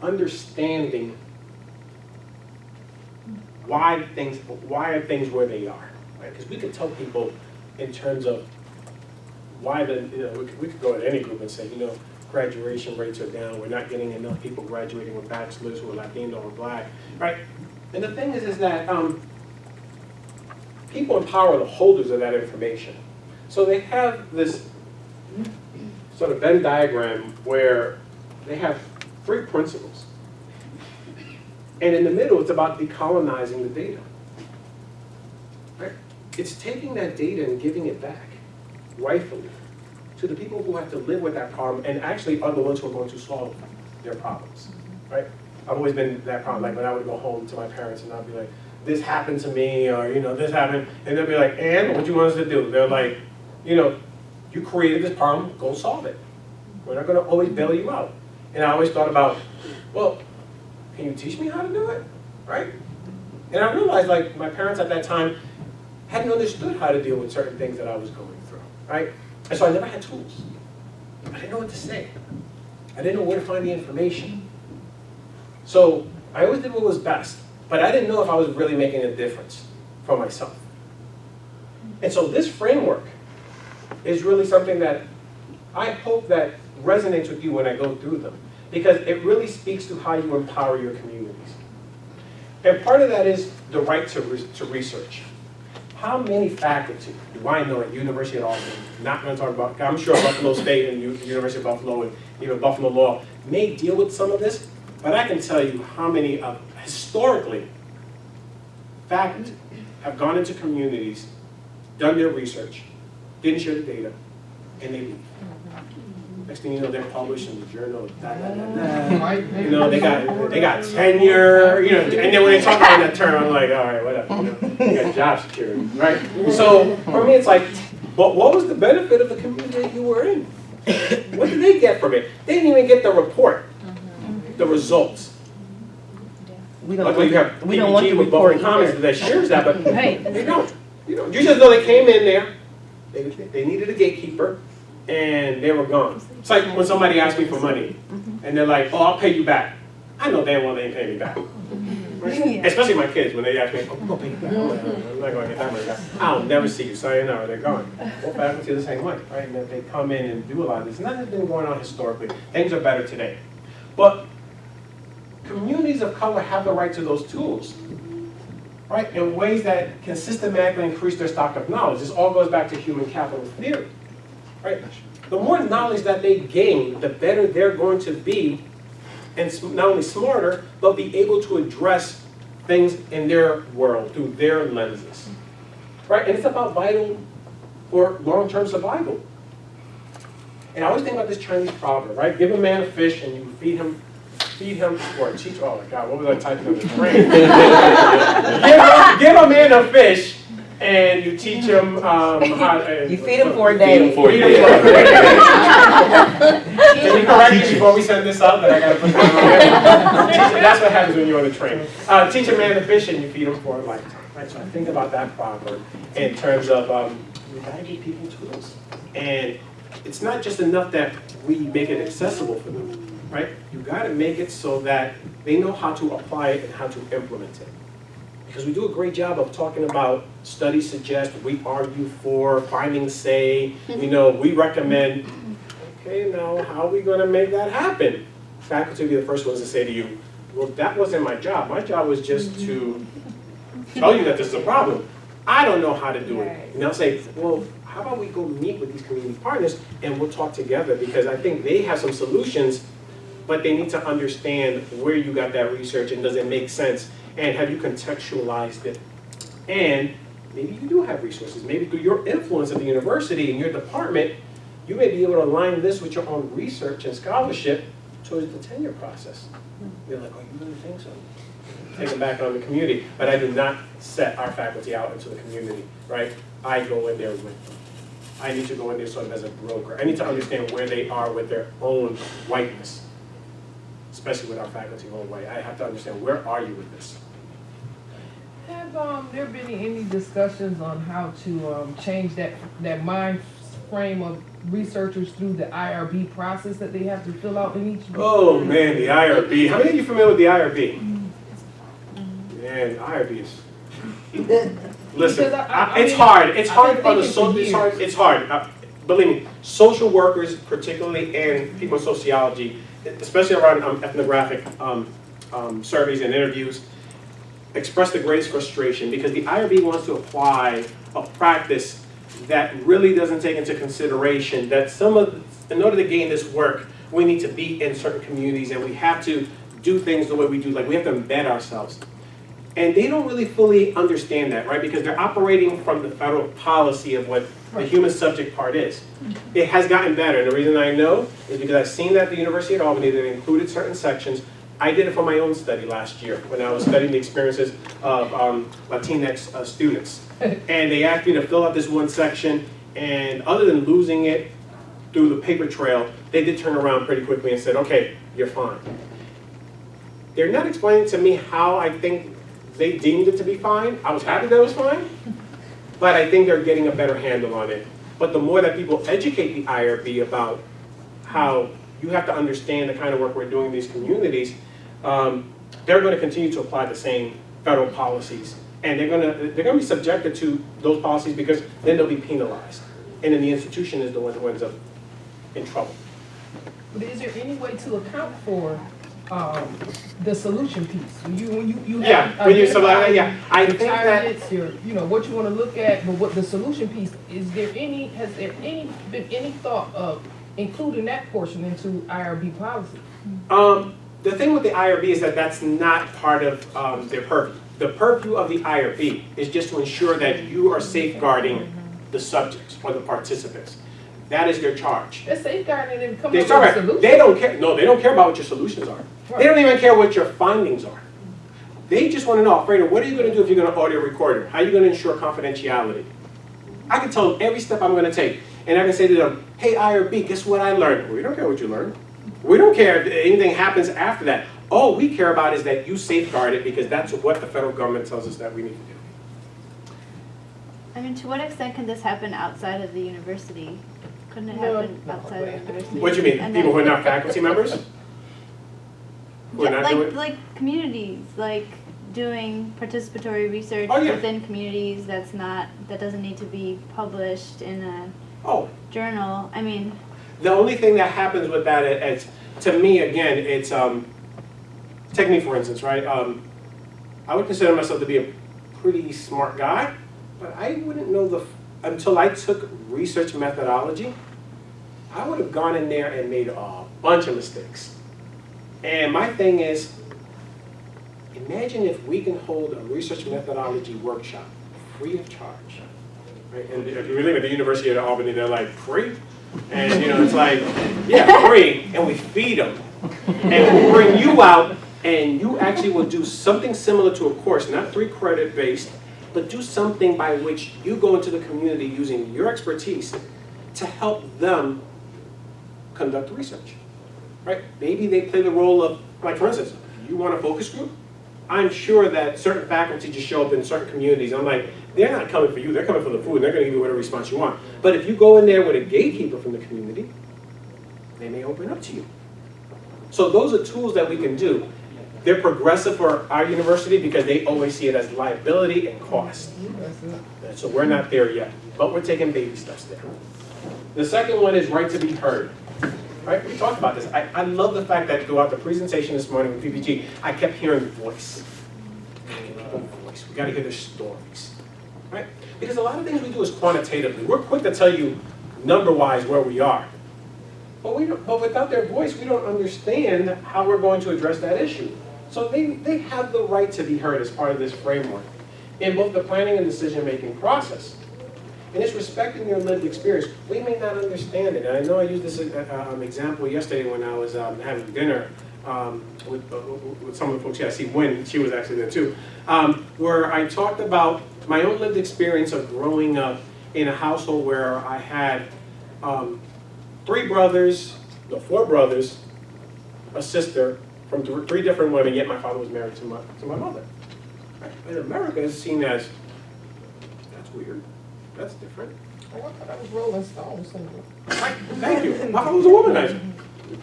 understanding why are things where they are, right? Because we could tell people in terms of why we could go to any group and say, graduation rates are down, we're not getting enough people graduating with bachelors who are Latino or black, right? And the thing is that people empower the holders of that information. So they have this sort of Venn diagram where they have 3 principles. And in the middle, it's about decolonizing the data. Right? It's taking that data and giving it back, rightfully, to the people who have to live with that problem and actually are the ones who are going to solve their problems. Right? I've always been that problem. Like when I would go home to my parents and I'd be like, this happened to me, or this happened, and they'll be like, and what do you want us to do? They're like, you created this problem, go solve it. We're not going to always bail you out. And I always thought about, well, can you teach me how to do it, right? And I realized, like, my parents at that time hadn't understood how to deal with certain things that I was going through, right? And so I never had tools. I didn't know what to say. I didn't know where to find the information. So I always did what was best, but I didn't know if I was really making a difference for myself. And so this framework is really something that I hope that resonates with you when I go through them, because it really speaks to how you empower your communities. And part of that is the right to research. How many faculty do I know at University of Albany, not going to talk about, I'm sure Buffalo State and University of Buffalo and even Buffalo Law may deal with some of this, but I can tell you how many historically faculty have gone into communities, done their research, didn't share the data, and they leave. Next thing you know, they're published in the journal. They got tenure. And then when they talk about that term, I'm like, all right, whatever. They got job security, right? So for me, it's like, but what was the benefit of the community that you were in? What did they get from it? They didn't even get the report, the results. Luckily, you have PPG with Buffalo Commons that shares that, but they don't. You just know they came in there. They needed a gatekeeper. And they were gone. It's like when somebody asks me for money, and they're like, oh, I'll pay you back. I know damn well they ain't paying me back. Right? Especially my kids, when they ask me, oh, I'm going to pay you back. I'm not going to get that money back. I'll never see you, sayonara, they're gone. All faculty are the same way, right? And they come in and do a lot of this. And that has been going on historically. Things are better today. But communities of color have the right to those tools, right? In ways that can systematically increase their stock of knowledge. This all goes back to human capital theory, right? The more knowledge that they gain, the better they're going to be, and not only smarter, but be able to address things in their world through their lenses, right? And it's about vital or long-term survival. And I always think about this Chinese proverb, right? Give a man a fish and you feed him, or teach, oh my God, what was I typing on the screen? give a man a fish and you teach him how to... You feed him for a day. Can you correct me before we send this out that I gotta put that on? That's what happens when you're on the train. Teach a man to fish and you feed him for a lifetime. Right? So I think about that proverb in terms of we gotta give people tools. And it's not just enough that we make it accessible for them, right? You gotta make it so that they know how to apply it and how to implement it. Because we do a great job of talking about studies suggest, we argue for, findings say, we recommend. Okay, now how are we going to make that happen? Faculty will be the first ones to say to you, well, that wasn't my job. My job was just to tell you that this is a problem. I don't know how to do it. And they'll say, well, how about we go meet with these community partners and we'll talk together, because I think they have some solutions, but they need to understand where you got that research and does it make sense, and have you contextualized it. And maybe you do have resources. Maybe through your influence at the university and your department, you may be able to align this with your own research and scholarship towards the tenure process. You're like, oh, you really think so? Take them back on the community. But I do not set our faculty out into the community, right? I go in there with them. I need to go in there sort of as a broker. I need to understand where they are with their own whiteness, especially with our faculty own white. I have to understand, where are you with this? Have there been any discussions on how to change that mind frame of researchers through the IRB process that they have to fill out in each? Oh man, the IRB. How many of you familiar with the IRB? Man, the IRB is. Listen, it's hard. It's hard on the social. It's hard. Believe me, social workers, particularly, and people in sociology, especially around ethnographic surveys and interviews, express the greatest frustration because the IRB wants to apply a practice that really doesn't take into consideration that in order to gain this work, we need to be in certain communities and we have to do things the way we do, like we have to embed ourselves. And they don't really fully understand that, right? Because they're operating from the federal policy of what the human subject part is. It has gotten better, and the reason I know is because I've seen that at the University of Albany, they've included certain sections. I did it for my own study last year when I was studying the experiences of Latinx students. And they asked me to fill out this one section, and other than losing it through the paper trail, they did turn around pretty quickly and said, okay, you're fine. They're not explaining to me how I think they deemed it to be fine. I was happy that it was fine, but I think they're getting a better handle on it. But the more that people educate the IRB about how you have to understand the kind of work we're doing in these communities, they're going to continue to apply the same federal policies. And they're going to be subjected to those policies because then they'll be penalized. And then the institution is the one who ends up in trouble. But is there any way to account for the solution piece? When you have I think that it's your, what you want to look at, but what the solution piece, has there been any thought of including that portion into IRB policy? The thing with the IRB is that that's not part of their purview. The purview of the IRB is just to ensure that you are safeguarding the subjects or the participants. That is their charge. They're safeguarding and coming up with a solution. They don't care. No, they don't care about what your solutions are. Right. They don't even care what your findings are. They just want to know, Alfredo, what are you going to do if you're going to audio record it? How are you going to ensure confidentiality? I can tell them every step I'm going to take. And I can say to them, hey, IRB, guess what I learned? We don't care what you learned. We don't care if anything happens after that. All we care about is that you safeguard it because that's what the federal government tells us that we need to do. I mean, to what extent can this happen outside of the university? Couldn't it happen outside of the university? What do you mean? And people who are not faculty members? Like communities, like doing participatory research within communities that doesn't need to be published in a journal. I mean, the only thing that happens with that is, to me, again, it's take me for instance, right? I would consider myself to be a pretty smart guy, but I wouldn't know until I took research methodology, I would have gone in there and made a bunch of mistakes. And my thing is, imagine if we can hold a research methodology workshop free of charge. Right? And if you live at the University of Albany, they're like, free? And you know, it's like, yeah, free, and we feed them. And we'll bring you out, and you actually will do something similar to a course, not 3 credit based, but do something by which you go into the community using your expertise to help them conduct research. Right? Maybe they play the role of, like for instance, you want a focus group? I'm sure that certain faculty just show up in certain communities. I'm like, they're not coming for you, they're coming for the food, and they're going to give you whatever response you want. But if you go in there with a gatekeeper from the community, they may open up to you. So those are tools that we can do. They're progressive for our university because they always see it as liability and cost. So we're not there yet, but we're taking baby steps there. The second one is right to be heard. Right? We talked about this. I love the fact that throughout the presentation this morning with PPG, I kept hearing voice. We got to hear their stories. Right? Because a lot of things we do is quantitatively. We're quick to tell you number-wise where we are. But without their voice, we don't understand how we're going to address that issue. So they have the right to be heard as part of this framework in both the planning and decision-making process. And it's respecting your lived experience. We may not understand it. And I know I used this example yesterday when I was having dinner with some of the folks here. I see Wynn, she was actually there too, where I talked about my own lived experience of growing up in a household where I had 4 brothers, a sister from 3 different women, yet my father was married to my mother. Right? In America, it's seen as, that's weird. That's different. Oh, I thought that was Rolling Stones. Thank you. My father was a womanizer.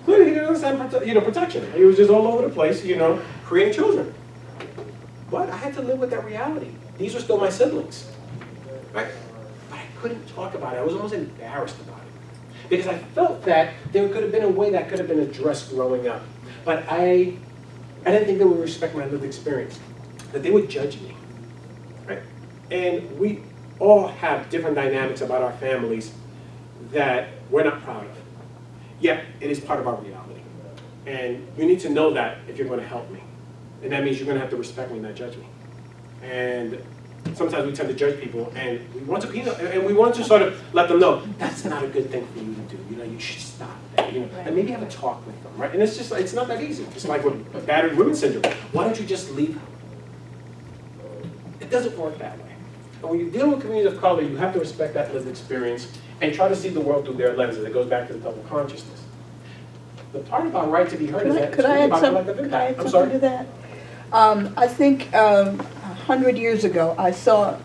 Clearly, he didn't understand protection. He was just all over the place, creating children. But I had to live with that reality. These were still my siblings. Right? But I couldn't talk about it. I was almost embarrassed about it. Because I felt that there could have been a way that could have been addressed growing up. But I didn't think they would respect my lived experience. That they would judge me. Right? And we all have different dynamics about our families that we're not proud of. Yet, it is part of our reality. And you need to know that if you're going to help me. And that means you're going to have to respect me, not judge me. And sometimes we tend to judge people, and we want to sort of let them know, that's not a good thing for you to do. You should stop that. And maybe have a talk with them, right? And it's not that easy. It's like with battered women syndrome. Why don't you just leave them? It doesn't work that way. And when you're dealing with communities of color, you have to respect that lived experience and try to see the world through their lenses. It goes back to the double consciousness. The part about right to be heard is that it's really about collective impact. I'm sorry. To that? I think 100 years ago, I saw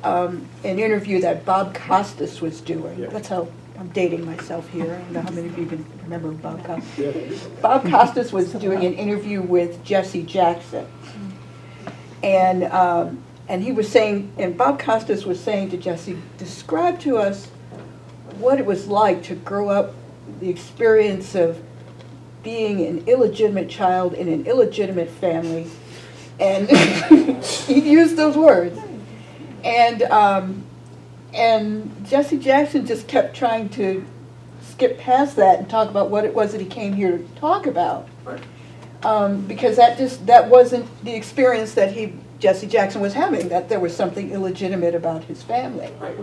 an interview that Bob Costas was doing. Yeah. That's how I'm dating myself here. I don't know how many of you can remember Bob Costas. Yeah. Bob Costas was doing an interview with Jesse Jackson. And he was saying, and Bob Costas was saying to Jesse, describe to us what it was like to grow up, the experience of being an illegitimate child in an illegitimate family. And he used those words. And Jesse Jackson just kept trying to skip past that and talk about what it was that he came here to talk about. Because that wasn't the experience that Jesse Jackson was having, that there was something illegitimate about his family. Right.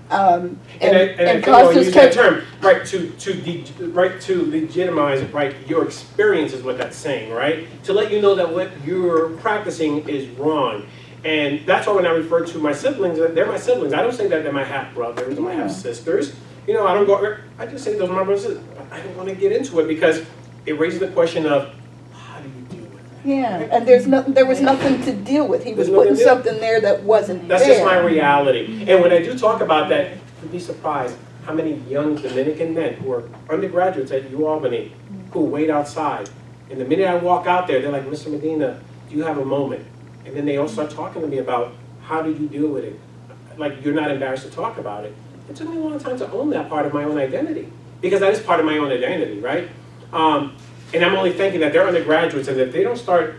And Costas use that term, right, to legitimize, right, your experience is what that's saying, right? To let you know that what you're practicing is wrong. And that's why when I refer to my siblings, they're my siblings. I don't say that they're my half-brothers or my half-sisters. I just say those are my brothers. I don't want to get into it because it raises the question of, how do you deal with that? Yeah, and there was nothing to deal with. He was putting something there that wasn't there. That's just my reality. And when I do talk about that, you'd be surprised how many young Dominican men who are undergraduates at Albany who wait outside. And the minute I walk out there, they're like, Mr. Medina, do you have a moment? And then they all start talking to me about how do you deal with it? Like, you're not embarrassed to talk about it. It took me a long time to own that part of my own identity. Because that is part of my own identity, right? And I'm only thinking that they're undergraduates, and if they don't start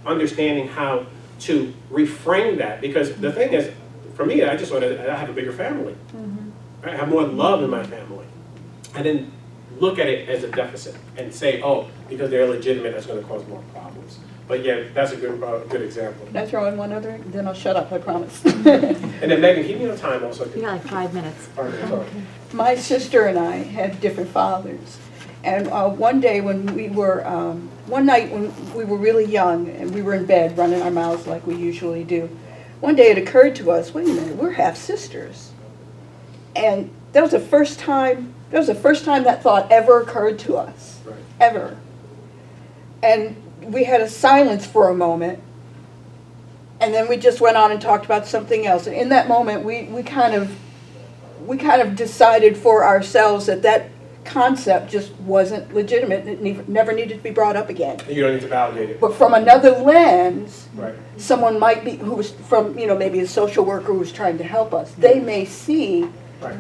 understanding how to reframe that, because the thing is, for me, I just want to have a bigger family. I have more love in my family. I didn't look at it as a deficit and say, oh, because they're illegitimate, that's going to cause more problems. But yeah, that's a good example. Can I throw in one other? Then I'll shut up, I promise. And then Megan, keep me on time also. You got like 5 minutes. My sister and I had different fathers. And one day when we were, one night when we were really young and we were in bed running our mouths like we usually do, one day it occurred to us, wait a minute, we're half sisters. And that was the first time that thought ever occurred to us, Right. ever. And we had a silence for a moment, and then we just went on and talked about something else. And in that moment, we kind of decided for ourselves that that concept just wasn't legitimate. It never needed to be brought up again. You don't need to validate it. But from another lens, Right. someone might be, who was from, maybe a social worker who was trying to help us, they may see, Right.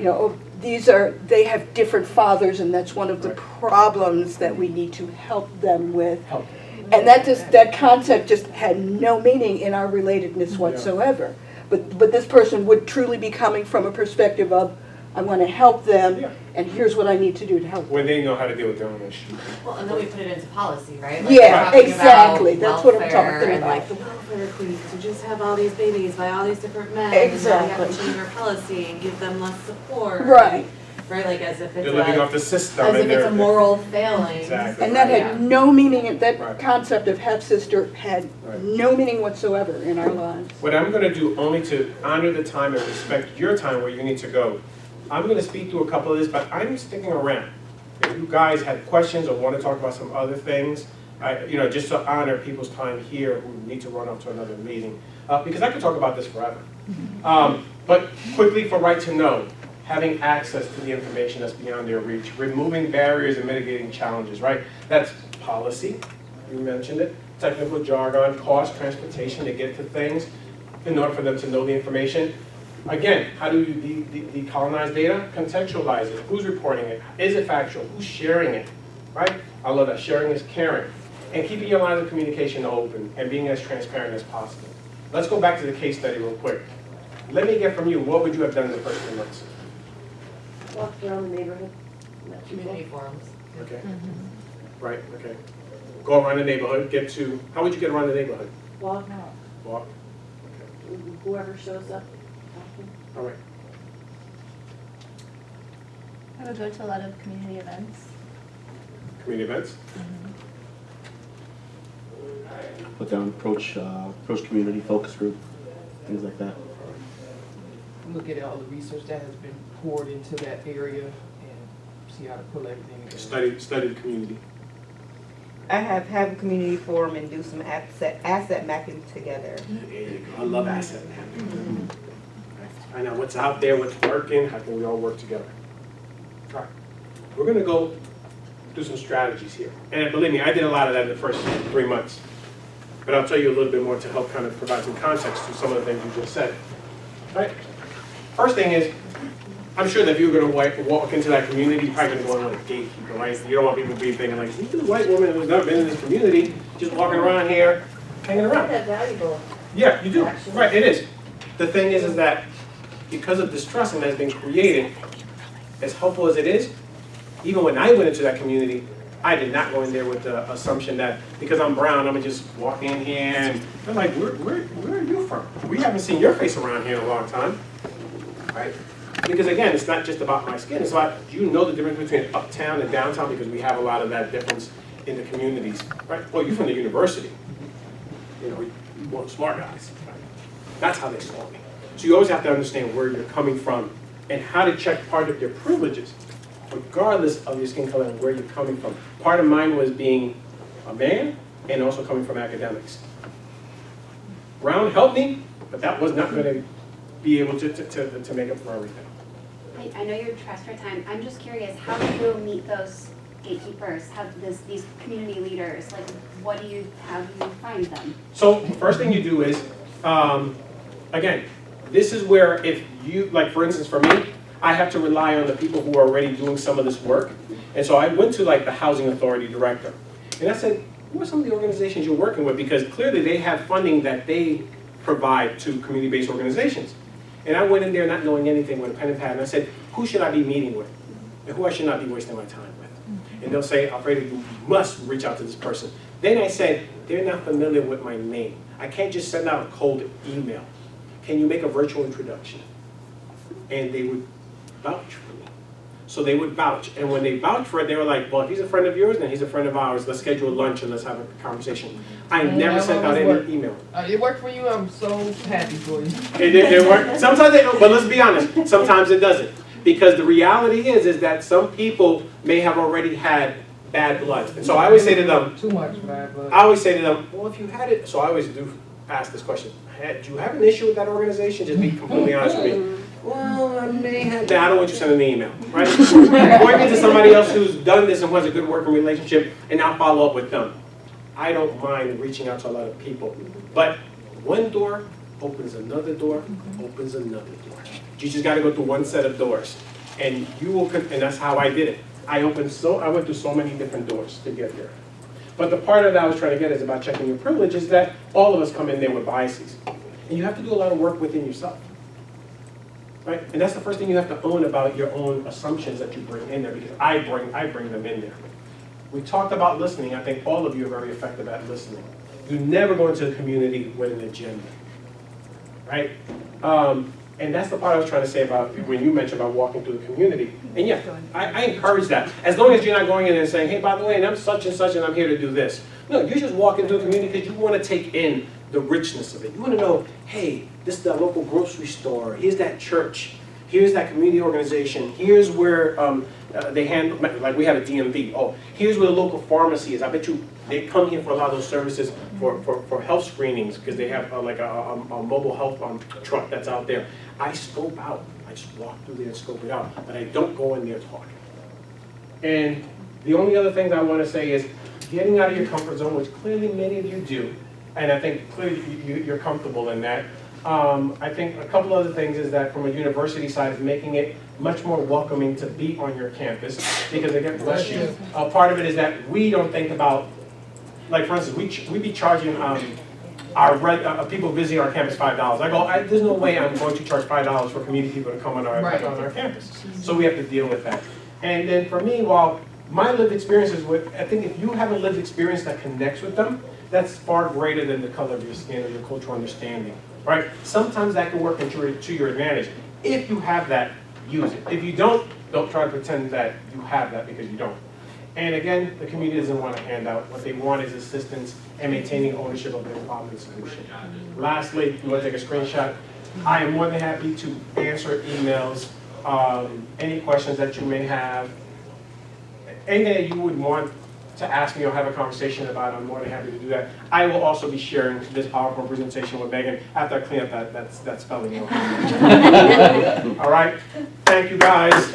they have different fathers, and that's one of the Right. problems that we need to help them with. Help. And that concept just had no meaning in our relatedness whatsoever. But this person would truly be coming from a perspective of, I want to help them, Yeah. and here's what I need to do to help them. When they know how to deal with their own issues. Well, and then we put it into policy, right? Yeah, we're talking exactly. about That's what I'm welfare talking and, about. like the welfare queens who just have all these babies by all these different men. Exactly. And now we have to change our policy and give them less support. Right. Right, like as if it's They're living off the system. as and if it's they're- a moral failing. Exactly. And that had no meaning, that Right. concept of half-sister had Right. no meaning whatsoever in our lives. What I'm going to do, only to honor the time and respect your time where you need to go, I'm going to speak to a couple of this, but I'm sticking around. If you guys had questions or want to talk about some other things, just to honor people's time here who need to run off to another meeting, because I could talk about this forever. But quickly, for right to know, having access to the information that's beyond their reach, removing barriers and mitigating challenges, right? That's policy, you mentioned it, technical jargon, cost, transportation to get to things in order for them to know the information. Again, how do you decolonize data? Contextualize it. Who's reporting it? Is it factual? Who's sharing it? Right? I love that. Sharing is caring. And keeping your lines of communication open and being as transparent as possible. Let's go back to the case study real quick. Let me get from you, what would you have done in the first 3 months? Walked around the neighborhood. Community forums. Okay. Right, okay. Go around the neighborhood, how would you get around the neighborhood? Walk, Walk. whoever shows up. All right. I would go to a lot of community events. Community events? Put down approach community, focus group, things like that. Look at all the research that has been poured into that area and see how to pull everything together. Study the community. I have a community forum and do some asset mapping together. There you go. I love asset mapping. Find out what's out there, what's working, how can we all work together. All right. We're going to go do some strategies here. And believe me, I did a lot of that in the first 3 months. But I'll tell you a little bit more to help kind of provide some context to some of the things you just said. All right. First thing is, I'm sure that if you're going to walk into that community, you're probably going to go in like a gatekeeper, right? You don't want people to be thinking like, this is a white woman who's never been in this community, just walking around here, hanging around. That's valuable. Yeah, you do. Actually. Right, it is. The thing is that because of distrust that has been created, as helpful as it is, even when I went into that community, I did not go in there with the assumption that because I'm brown, I'm gonna just walk in here and they're like, where are you from? We haven't seen your face around here in a long time, right? Because again, it's not just about my skin. It's about, do you know the difference between uptown and downtown? Because we have a lot of that difference in the communities, right? Well, you're from the university. You want smart guys. Right? That's how they saw me. So you always have to understand where you're coming from and how to check part of your privileges, regardless of your skin color and where you're coming from. Part of mine was being a man and also coming from academics. Brown helped me, but that was not going to be able to make up for everything. I know you're pressed for time. I'm just curious, how do you meet those gatekeepers? How these community leaders? Like, how do you find them? So first thing you do is, again, this is where if you, like for instance for me, I have to rely on the people who are already doing some of this work. And so I went to like the housing authority director. And I said, who are some of the organizations you're working with? Because clearly they have funding that they provide to community-based organizations. And I went in there not knowing anything with a pen and pad, and I said, who should I be meeting with? And who I should not be wasting my time with? And they'll say, Alfredo, you must reach out to this person. Then I said, they're not familiar with my name. I can't just send out a cold email. Can you make a virtual introduction? And they would vouch for me. So they would vouch. And when they vouch for it, they were like, well, if he's a friend of yours, then he's a friend of ours. Let's schedule lunch and let's have a conversation. I never sent out any email. It worked for you. I'm so happy for you. It worked. Sometimes it, but let's be honest, sometimes it doesn't. Because the reality is that some people may have already had bad blood. And so I always say to them, too much bad blood. I always say to them, well, if you had it, so I always do ask this question, do you have an issue with that organization? Just be completely honest with me. Well, I may have that. I don't want you sending an email, right? Point me to somebody else who's done this and who has a good working relationship, and I'll follow up with them. I don't mind reaching out to a lot of people, but one door opens another door, opens another door. You just got to go through one set of doors, and you will. And that's how I did it. I went through so many different doors to get there. But the part of that I was trying to get is about checking your privilege is that all of us come in there with biases, and you have to do a lot of work within yourself. Right? And that's the first thing you have to own about your own assumptions that you bring in there, because I bring them in there. We talked about listening. I think all of you are very effective at listening. You never go into the community with an agenda, right? And that's the part I was trying to say about when you mentioned about walking through the community. And yeah, I encourage that. As long as you're not going in and saying, hey, by the way, and I'm such and such and I'm here to do this. No, you're just walking through the community because you want to take in the richness of it. You want to know, hey, this is that local grocery store. Here's that church. Here's that community organization. Here's where they handle, like we have a DMV. Oh, here's where the local pharmacy is. I bet you they come here for a lot of those services for health screenings because they have like a mobile health truck that's out there. I scope out. I just walk through there and scope it out. But I don't go in there talking. And the only other thing that I want to say is getting out of your comfort zone, which clearly many of you do. And I think clearly you're comfortable in that. I think a couple other things is that from a university side is making it much more welcoming to be on your campus because again, bless you. Part of it is that we don't think about, like for instance, we be charging our people visiting our campus $5. I go, there's no way I'm going to charge $5 for community people to come on our campus. So we have to deal with that. And then for me, while my lived experiences with, I think if you have a lived experience that connects with them, that's far greater than the color of your skin or your cultural understanding. Right? Sometimes that can work to your advantage. If you have that, use it. If you don't try to pretend that you have that because you don't. And again, the community doesn't want a handout. What they want is assistance and maintaining ownership of their problem solution. Lastly, you want to take a screenshot? I am more than happy to answer emails, any questions that you may have, anything that you would want to ask me or have a conversation about, I'm more than happy to do that. I will also be sharing this PowerPoint presentation with Megan after I clean up that spelling. All right? Thank you, guys.